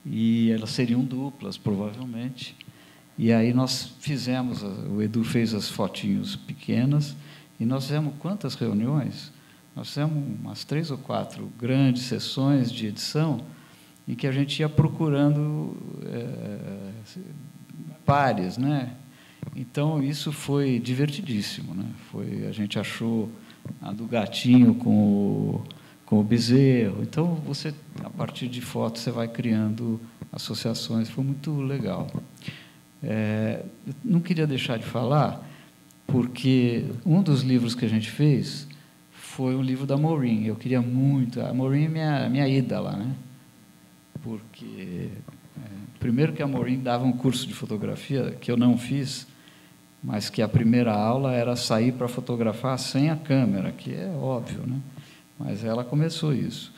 e elas seriam duplas, provavelmente. E aí nós fizemos, o Edu fez as fotinhos pequenas, e nós fizemos quantas reuniões? Nós fizemos umas 3 ou 4 grandes sessões de edição, em que a gente ia procurando pares, né? Então, isso foi divertidíssimo, né? A gente achou a do gatinho com o bezerro. Então, você, a partir de fotos, você vai criando associações. Foi muito legal. Não queria deixar de falar, porque um dos livros que a gente fez foi um livro da Maureen. Eu queria muito... A Maureen é minha ídola, né? Porque, primeiro que a Maureen dava um curso de fotografia, que eu não fiz, mas que a primeira aula era sair para fotografar sem a câmera, que é óbvio, né? Mas ela começou isso.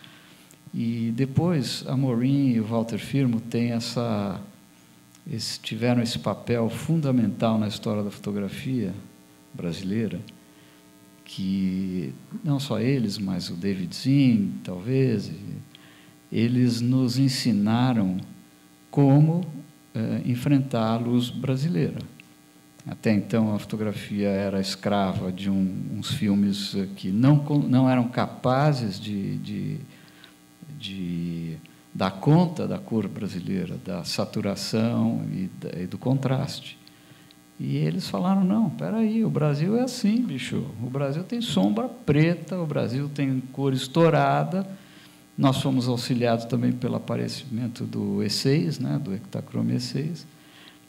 E depois, a Maureen e o Walter Firmo tiveram esse papel fundamental na história da fotografia brasileira, que não só eles, mas o David Zinn, talvez, eles nos ensinaram como enfrentar a luz brasileira. Até então, a fotografia era escrava de uns filmes que não eram capazes de dar conta da cor brasileira, da saturação e do contraste. E eles falaram, não, espera aí, o Brasil é assim, bicho. O Brasil tem sombra preta, o Brasil tem cor estourada. Nós fomos auxiliados também pelo aparecimento do E6, né, do Ektachrome E6.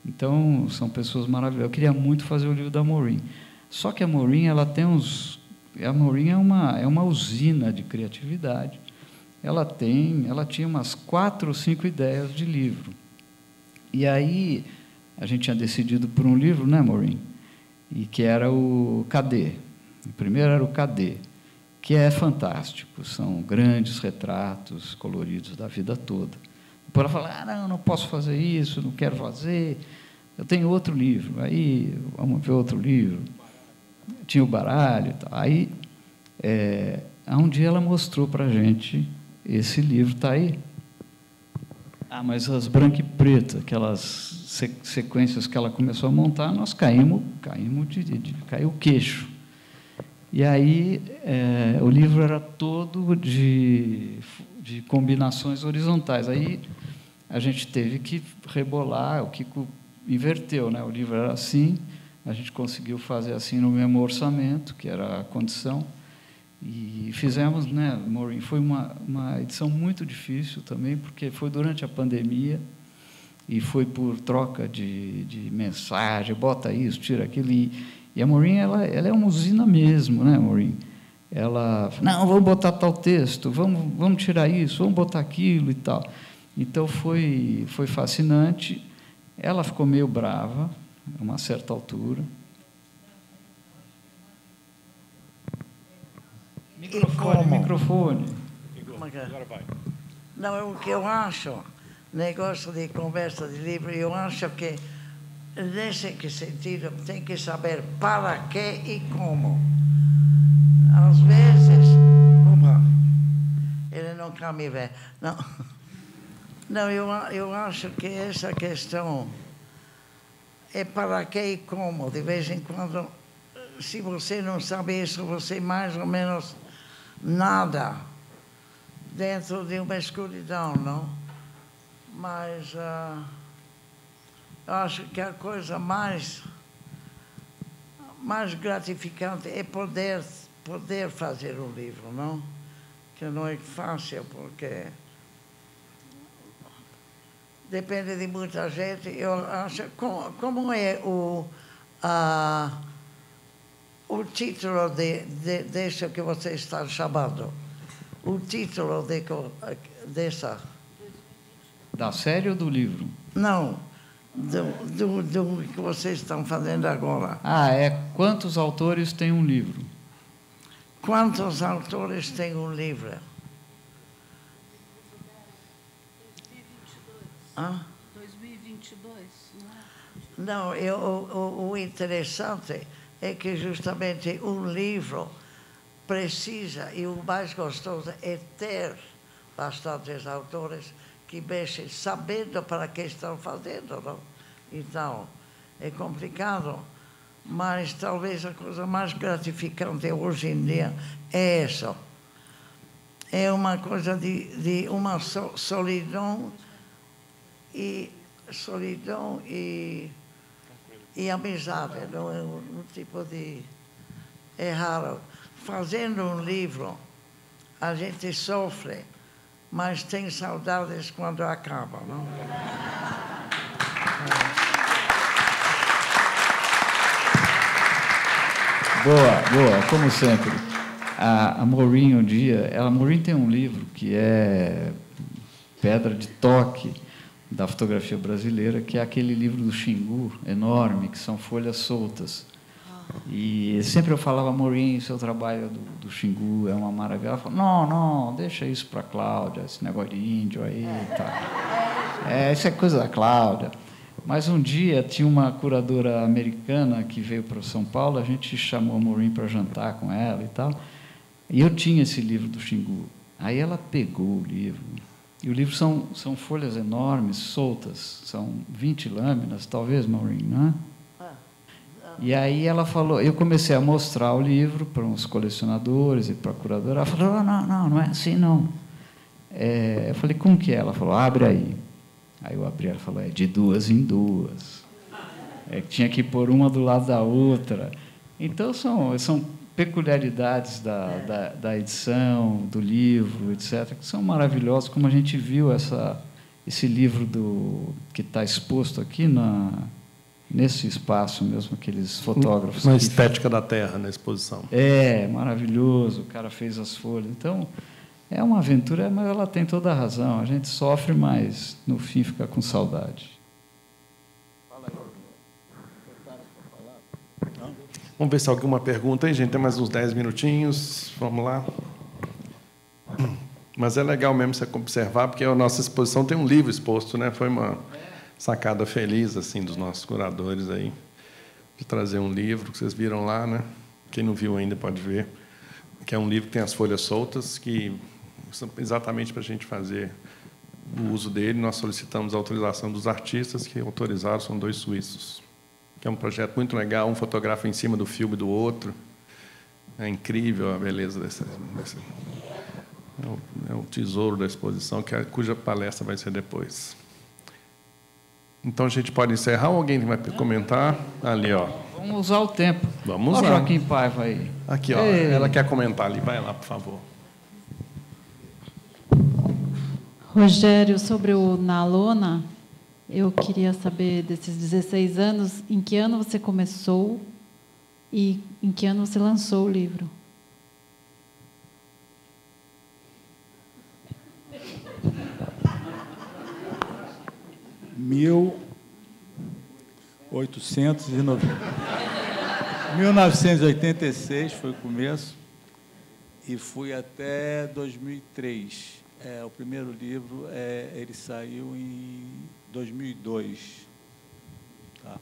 Então, são pessoas maravilhosas. Eu queria muito fazer o livro da Maureen. Só que a Maureen, ela tem a Maureen é uma usina de criatividade. Ela tinha umas 4 ou 5 ideias de livro. E aí, a gente tinha decidido por um livro, né, Maureen? E que era o Cadê? O primeiro era o Cadê, que é fantástico. São grandes retratos coloridos da vida toda. Depois ela fala, não posso fazer isso, não quero fazer, eu tenho outro livro. Aí, vamos ver outro livro. Tinha o baralho e tal. Aí, um dia ela mostrou para a gente, esse livro está aí. Mas as branco e preto, aquelas sequências que ela começou a montar, nós caiu o queixo. E aí, o livro era todo de combinações horizontais. Aí, a gente teve que rebolar, o Kiko inverteu, né? O livro era assim, a gente conseguiu fazer assim no mesmo orçamento, que era a condição, e fizemos, né, Maureen? Foi uma edição muito difícil também, porque foi durante a pandemia, e foi por troca de mensagem, bota isso, tira aquilo, e a Maureen, ela é uma usina mesmo, né, Maureen? Ela, não, vamos botar tal texto, vamos tirar isso, vamos botar aquilo e tal. Então, foi fascinante. Ela ficou meio brava, a uma certa altura. Microfone. Agora vai. Não, o que eu acho, negócio de conversa de livro, eu acho que, nesse sentido, tem que saber para quê e como. Às vezes... Opa, ele não quer me ver. Não, eu acho que essa questão é para quê e como. De vez em quando, se você não sabe isso, você mais ou menos nada dentro de uma escuridão, não? Mas eu acho que a coisa mais gratificante é poder fazer um livro, não? Que não é fácil, porque depende de muita gente. Eu acho, como é o título desse que você está chamando? O título dessa... Da série ou do livro? Não, do que vocês estão fazendo agora. Quantos autores tem um livro? Quantos autores tem um livro? 2022, não é? Não, o interessante é que justamente um livro precisa, e o mais gostoso é ter bastantes autores que mexe sabendo para que estão fazendo, não? Então, é complicado, mas talvez a coisa mais gratificante hoje em dia é essa. É uma coisa de uma solidão e amizade, não é um tipo de... É raro. Fazendo um livro, a gente sofre, mas tem saudades quando acaba, não? Boa, como sempre. A Maureen, um dia... A Maureen tem um livro que é pedra de toque da fotografia brasileira, que é aquele livro do Xingu, enorme, que são folhas soltas. E sempre eu falava, Maureen, seu trabalho do Xingu é uma maravilha. Ela falou, não, deixa isso para a Cláudia, esse negócio de índio aí e tal. Isso é coisa da Cláudia. Mas um dia tinha uma curadora americana que veio para São Paulo, a gente chamou a Maureen para jantar com ela e tal, e eu tinha esse livro do Xingu. Aí ela pegou o livro, e o livro são folhas enormes, soltas, são 20 lâminas, talvez, Maureen, não é? E aí ela falou, eu comecei a mostrar o livro para uns colecionadores e para a curadora. Ela falou, não é assim, não. Eu falei, como que é? Ela falou, abre aí. Aí eu abri, ela falou, é de 2 em 2. Tinha que pôr uma do lado da outra. Então, são peculiaridades da edição, do livro, etc., que são maravilhosas, como a gente viu esse livro que está exposto aqui nesse espaço mesmo, aqueles fotógrafos. Uma estética da terra na exposição. Maravilhoso, o cara fez as folhas. Então, é uma aventura, mas ela tem toda a razão. A gente sofre, mas, no fim, fica com saudade. Vamos ver se há alguma pergunta aí, gente. Tem mais uns 10 minutinhos. Vamos lá. Mas é legal mesmo você observar, porque a nossa exposição tem um livro exposto, né? Foi uma sacada feliz assim dos nossos curadores aí, de trazer um livro que vocês viram lá, né? Quem não viu ainda pode ver, que é um livro que tem as folhas soltas, que são exatamente para a gente fazer o uso dele. Nós solicitamos a autorização dos artistas que autorizaram, são 2 suíços, que é um projeto muito legal, um fotografa em cima do filme do outro. É incrível a beleza desse é o tesouro da exposição, cuja palestra vai ser depois. Então, a gente pode encerrar ou alguém vai comentar? Ali, ó. Vamos usar o tempo. Vamos usar. Olha o Joaquim Paiva aí. Aqui, ó. Ela quer comentar ali. Vai lá, por favor. Rogério, sobre o Na Lona, eu queria saber, desses 16 anos, em que ano você começou e em que ano você lançou o livro? Mil 1986 foi o começo e fui até 2003. O primeiro livro ele saiu em 2002. Tá?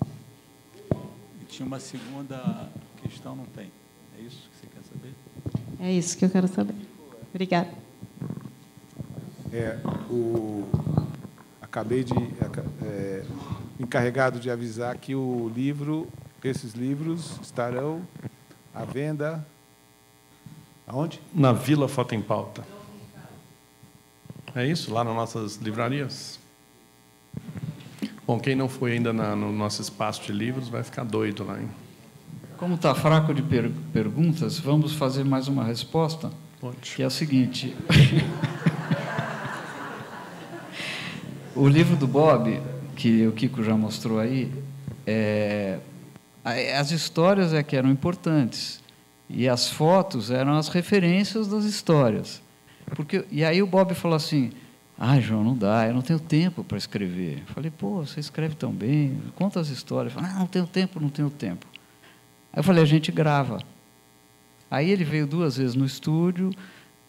E tinha uma segunda questão, não tem? É isso que você quer saber? É isso que eu quero saber. Obrigada. Acabei de encarregado de avisar que esses livros estarão à venda aonde? Na Vila Foto em Pauta. É isso? Lá nas nossas livrarias. Bom, quem não foi ainda no nosso espaço de livros vai ficar doido lá, hein? Como está fraco de perguntas, vamos fazer mais uma resposta? Pode. Que é a seguinte. O livro do Bob, que o Kiko já mostrou aí, as histórias que eram importantes e as fotos eram as referências das histórias. E aí o Bob falou assim, João, não dá, eu não tenho tempo para escrever. Eu falei, você escreve tão bem, conta as histórias. Ele falou, não tenho tempo. Aí eu falei, a gente grava. Aí ele veio 2 vezes no estúdio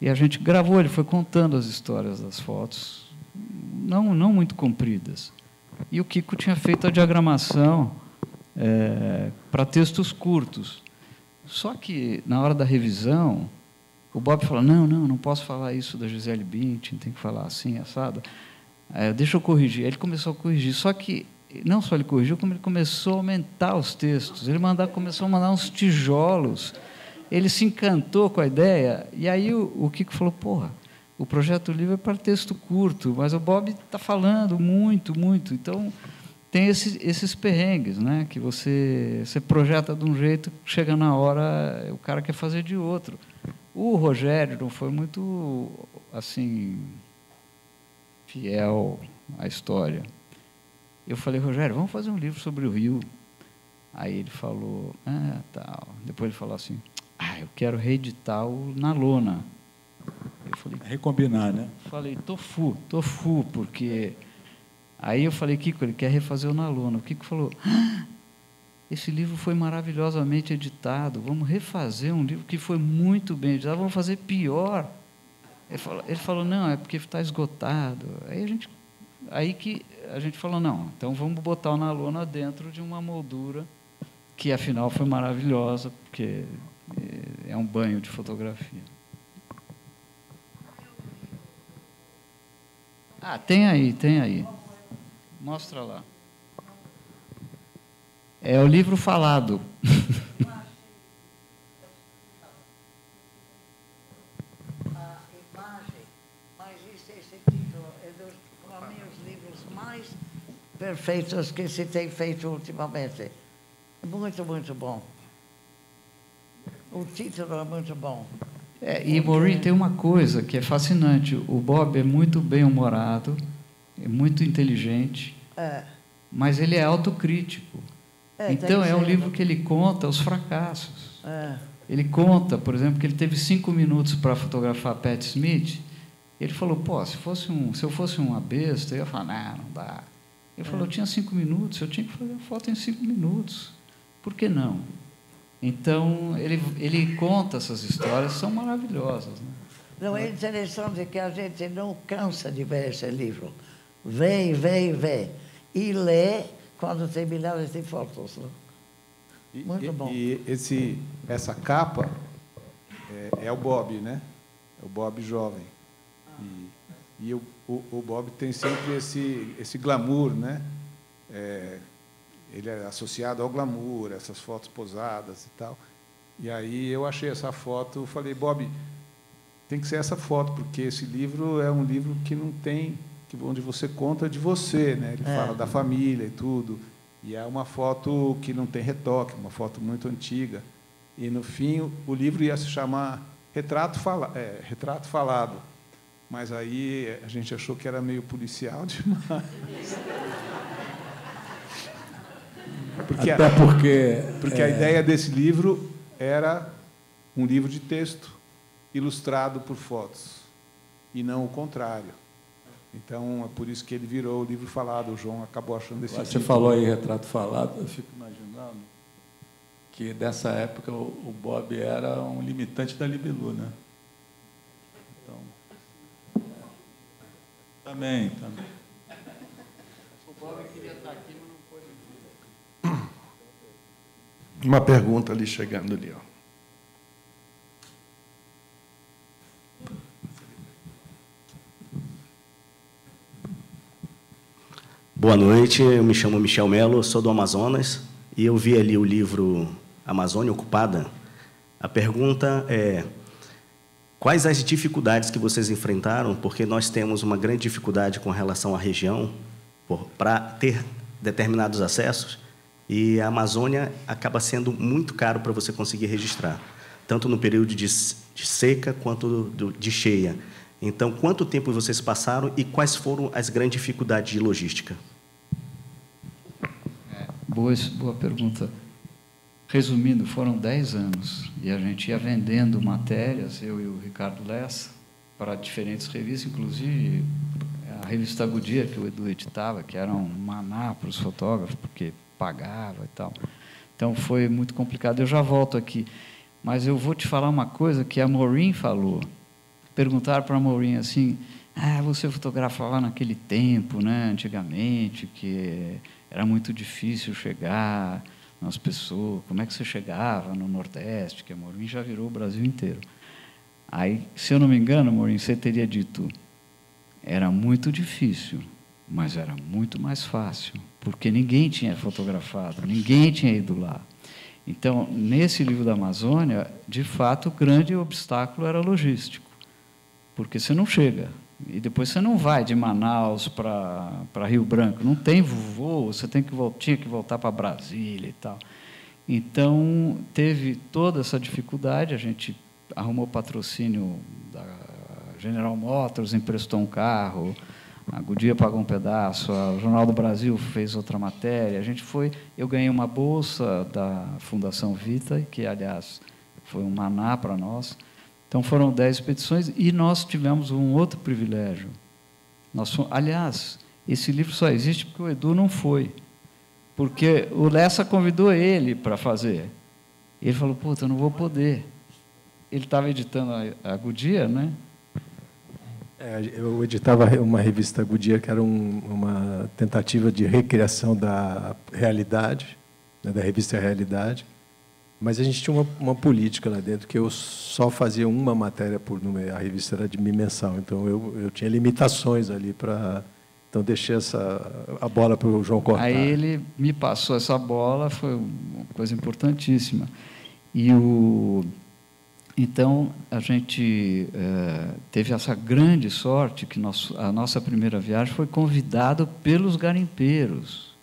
e a gente gravou, ele foi contando as histórias das fotos, não muito compridas. E o Kiko tinha feito a diagramação para textos curtos. Só que, na hora da revisão, o Bob falou, não posso falar isso da Gisele Bündchen, tem que falar assim, assado. Deixa eu corrigir. Aí ele começou a corrigir. Só que não só ele corrigiu, como ele começou a aumentar os textos. Ele começou a mandar uns tijolos. Ele se encantou com a ideia. E aí o Kiko falou, porra, o projeto livre é para texto curto, mas o Bob está falando muito, muito. Então, tem esses perrengues, né? Que você projeta de um jeito, chega na hora, o cara quer fazer de outro. O Rogério não foi muito, assim, fiel à história. Eu falei, Rogério, vamos fazer um livro sobre o Rio. Aí ele falou, tal. Depois ele falou assim, eu quero reeditar o Na Lona. Eu falei, recombinar, né? Falei, tofu, porque... Aí eu falei, Kiko, ele quer refazer o Na Lona. O Kiko falou, esse livro foi maravilhosamente editado, vamos refazer um livro que foi muito bem editado, vamos fazer pior. Ele falou, não, é porque está esgotado. Aí que a gente falou, não, então vamos botar o Na Lona dentro de uma moldura que, afinal, foi maravilhosa, porque é um banho de fotografia. Tem aí. Mostra lá. É o livro falado. A imagem, mas esse título é dos, para mim, os livros mais perfeitos que se tem feito ultimamente. Muito, muito bom. O título é muito bom. E Maureen, tem uma coisa que é fascinante. O Bob é muito bem-humorado, é muito inteligente, mas ele é autocrítico. Então, é um livro que ele conta os fracassos. Ele conta, por exemplo, que ele teve 5 minutos para fotografar Pat Smith. Ele falou, se eu fosse uma besta, eu ia falar, não dá. Ele falou, eu tinha 5 minutos, eu tinha que fazer a foto em 5 minutos. Por que não? Então, ele conta essas histórias, são maravilhosas. Né? Não, é interessante que a gente não cansa de ver esse livro. Vê. E lê quando tem milhares de fotos. Muito bom. E essa capa é o Bob, né? É o Bob jovem. E o Bob tem sempre esse glamour, né? Ele é associado ao glamour, essas fotos posadas e tal. E aí eu achei essa foto, falei, Bob, tem que ser essa foto, porque esse livro é um livro que não tem, onde você conta de você, né? Ele fala da família e tudo. E é uma foto que não tem retoque, uma foto muito antiga. E, no fim, o livro ia se chamar Retrato Falado. Mas aí a gente achou que era meio policial demais. Porque a ideia desse livro era um livro de texto ilustrado por fotos, e não o contrário. Então, é por isso que ele virou o livro falado. O João acabou achando esse título. Você falou aí Retrato Falado, eu fico imaginando que, dessa época, o Bob era um limitante da Libilu, né? Então, também. O Bob queria estar aqui, mas não pôde vir. Uma pergunta ali, chegando ali, ó. Boa noite, eu me chamo Michel Melo, sou do Amazonas, e eu vi ali o livro Amazônia Ocupada. A pergunta é, quais as dificuldades que vocês enfrentaram, porque nós temos uma grande dificuldade com relação à região, para ter determinados acessos, e a Amazônia acaba sendo muito caro para você conseguir registrar, tanto no período de seca quanto de cheia. Então, quanto tempo vocês passaram e quais foram as grandes dificuldades de logística? Boa pergunta. Resumindo, foram 10 anos, e a gente ia vendendo matérias, eu e o Ricardo Lessa, para diferentes revistas, inclusive a revista Goodyear, que o Edu editava, que era um maná para os fotógrafos, porque pagava e tal. Então, foi muito complicado. Eu já volto aqui, mas eu vou te falar uma coisa que a Maureen falou. Perguntaram para a Maureen assim, você fotografava naquele tempo, né, antigamente, que era muito difícil chegar nas pessoas, como é que você chegava no Nordeste, que a Maureen já virou o Brasil inteiro. Aí, se eu não me engano, Maureen, você teria dito, era muito difícil, mas era muito mais fácil, porque ninguém tinha fotografado, ninguém tinha ido lá. Então, nesse livro da Amazônia, de fato, o grande obstáculo era logístico, porque você não chega, e depois você não vai de Manaus para Rio Branco, não tem voo, você tinha que voltar para Brasília e tal. Então, teve toda essa dificuldade, a gente arrumou patrocínio da General Motors, emprestou um carro, a Goodyear pagou um pedaço, o Jornal do Brasil fez outra matéria. Eu ganhei uma bolsa da Fundação Vita, que, aliás, foi um maná para nós. Então, foram 10 expedições e nós tivemos um outro privilégio. Aliás, esse livro só existe porque o Edu não foi, porque o Lessa convidou ele para fazer. Ele falou, puta, eu não vou poder. Ele estava editando a Goodyear, né? Eu editava uma revista Goodyear, que era uma tentativa de recriação da realidade, né, da revista Realidade, mas a gente tinha uma política lá dentro, que eu só fazia uma matéria por número, a revista era mensal, então eu tinha limitações ali para... Então, deixei a bola para o João cortar. Aí ele me passou essa bola, foi uma coisa importantíssima. Então, a gente teve essa grande sorte que a nossa primeira viagem foi convidado pelos garimpeiros.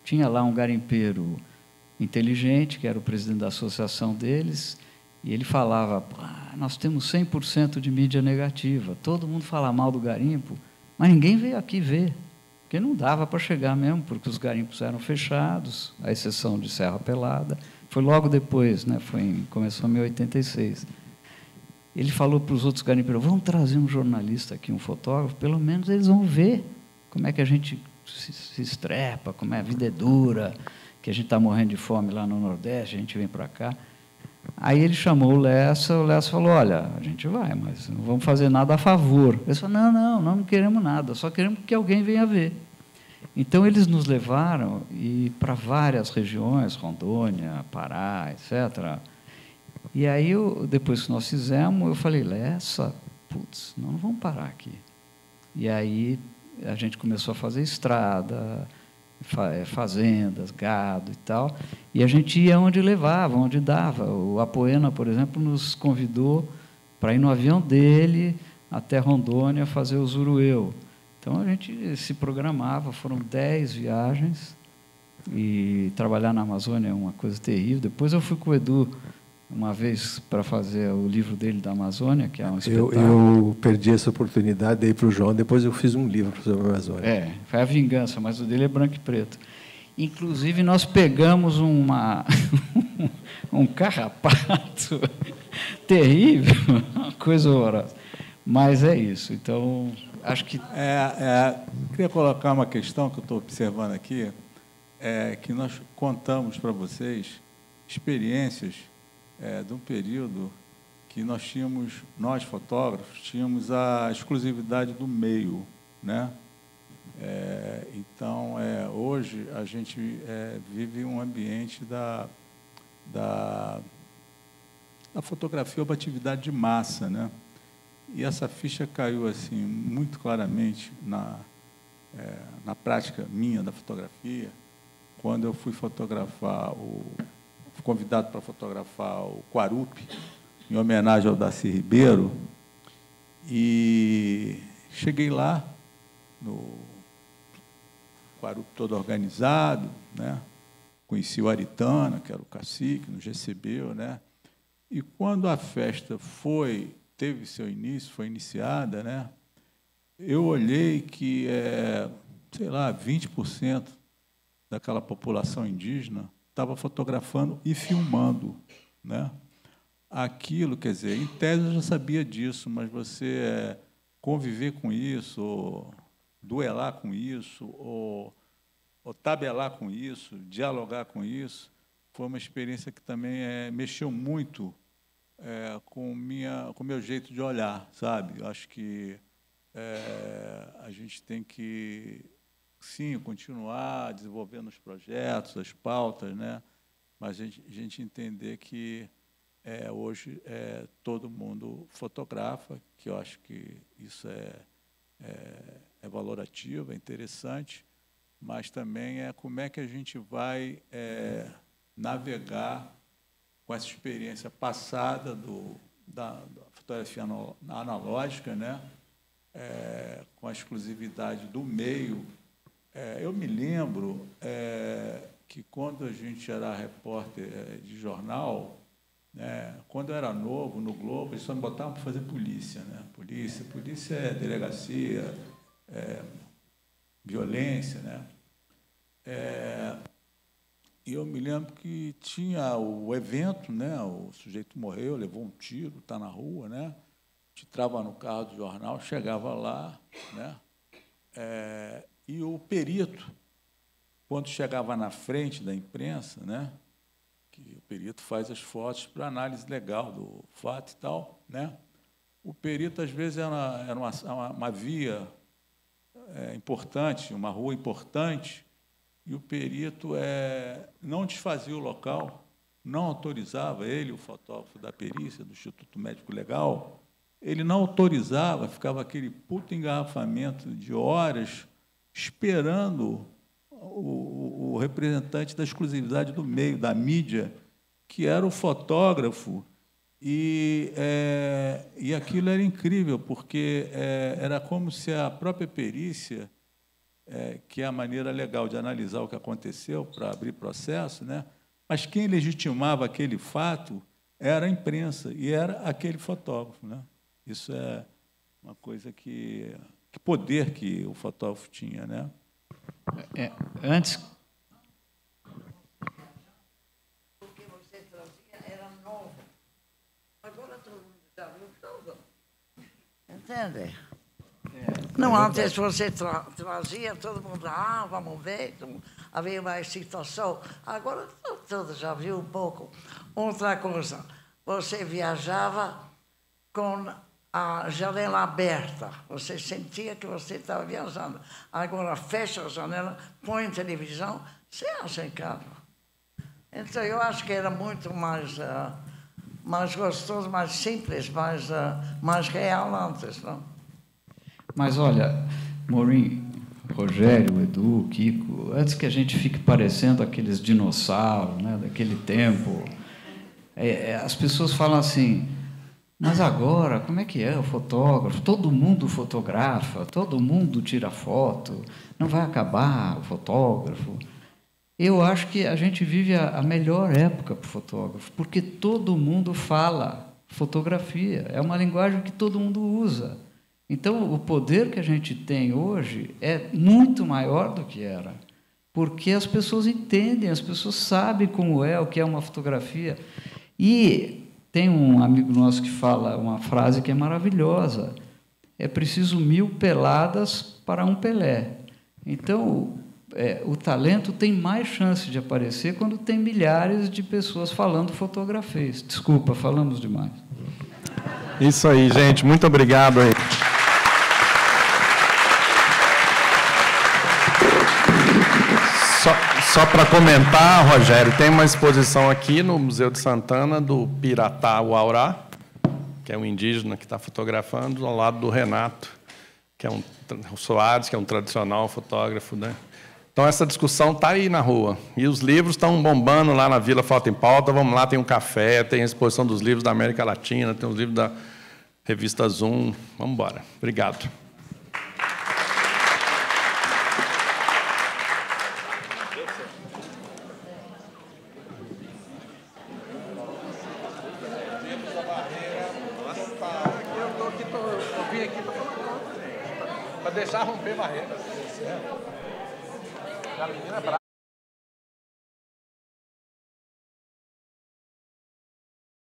Tinha lá um garimpeiro inteligente, que era o presidente da associação deles, e ele falava, nós temos 100% de mídia negativa, todo mundo fala mal do garimpo, mas ninguém veio aqui ver, porque não dava para chegar mesmo, porque os garimpos eram fechados, à exceção de Serra Pelada. Foi logo depois, né? Começou em 1986. Ele falou para os outros garimpeiros, vamos trazer um jornalista aqui, um fotógrafo, pelo menos eles vão ver como é que a gente se estrepa, como é a vida é dura, que a gente está morrendo de fome lá no Nordeste, a gente vem para cá. Aí ele chamou o Lessa falou, olha, a gente vai, mas não vamos fazer nada a favor. Eles falaram, não queremos nada, só queremos que alguém venha ver. Então, eles nos levaram para várias regiões, Rondônia, Pará, etc. E aí, depois que nós fizemos, eu falei, Lessa, putz, não vamos parar aqui. E aí, a gente começou a fazer estrada, fazendas, gado e tal, e a gente ia onde levava, onde dava. O Apoena, por exemplo, nos convidou para ir no avião dele até Rondônia fazer o Zurueu. Então, a gente se programava, foram 10 viagens, e trabalhar na Amazônia é uma coisa terrível. Depois eu fui com o Edu uma vez para fazer o livro dele da Amazônia, que é um espetáculo. Eu perdi essa oportunidade, dei para o João, depois eu fiz um livro sobre a Amazônia. Foi a vingança, mas o dele é branco e preto. Inclusive, nós pegamos um carrapato terrível, uma coisa horrorosa. Mas é isso. Então, acho que... Queria colocar uma questão que eu estou observando aqui, que nós contamos para vocês experiências de um período que nós fotógrafos, tínhamos a exclusividade do meio, né? Então, hoje, a gente vive um ambiente da fotografia ou atividade de massa, né? E essa ficha caiu assim muito claramente na prática minha da fotografia, quando eu fui convidado para fotografar o Quarupi, em homenagem ao Darcy Ribeiro, e cheguei lá, no Quarupi todo organizado, né? Conheci o Aritana, que era o cacique, nos recebeu, né? E quando a festa teve seu início, foi iniciada, né? Eu olhei que, 20% daquela população indígena estava fotografando e filmando, né? Aquilo, quer dizer, em tese eu já sabia disso, mas você conviver com isso, ou duelar com isso, ou tabelar com isso, dialogar com isso, foi uma experiência que também mexeu muito com o meu jeito de olhar, sabe? Eu acho que a gente tem que, sim, continuar desenvolvendo os projetos, as pautas, né? Mas a gente entender que hoje todo mundo fotografa, que eu acho que isso é valorativa, é interessante, mas também é como é que a gente vai navegar com essa experiência passada da fotografia analógica, né? Com a exclusividade do meio. Eu me lembro que, quando a gente era repórter de jornal, né, quando eu era novo, no Globo, eles só me botavam para fazer polícia. Né? Polícia é delegacia, violência. Né? E eu me lembro que tinha o evento, né, o sujeito morreu, levou um tiro, está na rua, né? Entrava no carro do jornal, chegava lá, né? E o perito, quando chegava na frente da imprensa, né, que o perito faz as fotos para análise legal do fato e tal, né, o perito, às vezes, era uma via importante, uma rua importante, e o perito não desfazia o local, não autorizava, ele, o fotógrafo da perícia, do Instituto Médico Legal, ele não autorizava, ficava aquele puto engarrafamento de horas esperando o representante da exclusividade do meio, da mídia, que era o fotógrafo, e aquilo era incrível, porque era como se a própria perícia, que é a maneira legal de analisar o que aconteceu para abrir processo, né? Mas quem legitimava aquele fato era a imprensa, e era aquele fotógrafo, né? Isso é uma coisa que poder que o fotógrafo tinha, né? Antes... O que você trazia era novo. Agora todo mundo já viu tudo. Entende? Não, antes você trazia, todo mundo, vamos ver, havia uma excitação. Agora todo já viu um pouco. Outra coisa, você viajava com a janela aberta, você sentia que você estava viajando. Agora fecha a janela, põe televisão, você acha em casa. Então eu acho que era muito mais gostoso, mais simples, mais real antes, não? Mas olha, Morim, Rogério, Edu, Kiko, antes que a gente fique parecendo aqueles dinossauros, né, daquele tempo, as pessoas falam assim: mas agora, como é que é o fotógrafo? Todo mundo fotografa, todo mundo tira foto, não vai acabar o fotógrafo. Eu acho que a gente vive a melhor época para o fotógrafo, porque todo mundo fala fotografia, é uma linguagem que todo mundo usa. Então, o poder que a gente tem hoje é muito maior do que era, porque as pessoas entendem, as pessoas sabem como é, o que é uma fotografia. E tem um amigo nosso que fala uma frase que é maravilhosa: é preciso 1000 peladas para um Pelé. Então, o talento tem mais chance de aparecer quando tem milhares de pessoas falando fotografia. Desculpa, falamos demais. Isso aí, gente. Muito obrigado aí. Só para comentar, Rogério, tem uma exposição aqui no Museu de Santana do Piratá Uaurá, que é um indígena que está fotografando, ao lado do Renato, que é o Soares, que é um tradicional fotógrafo, né? Então, essa discussão está aí na rua. E os livros estão bombando lá na Vila Foto em Pauta. Vamos lá, tem um café, tem a exposição dos livros da América Latina, tem os livros da revista Zoom. Vamos embora. Obrigado. Para deixar romper barreiras. A menina é brava.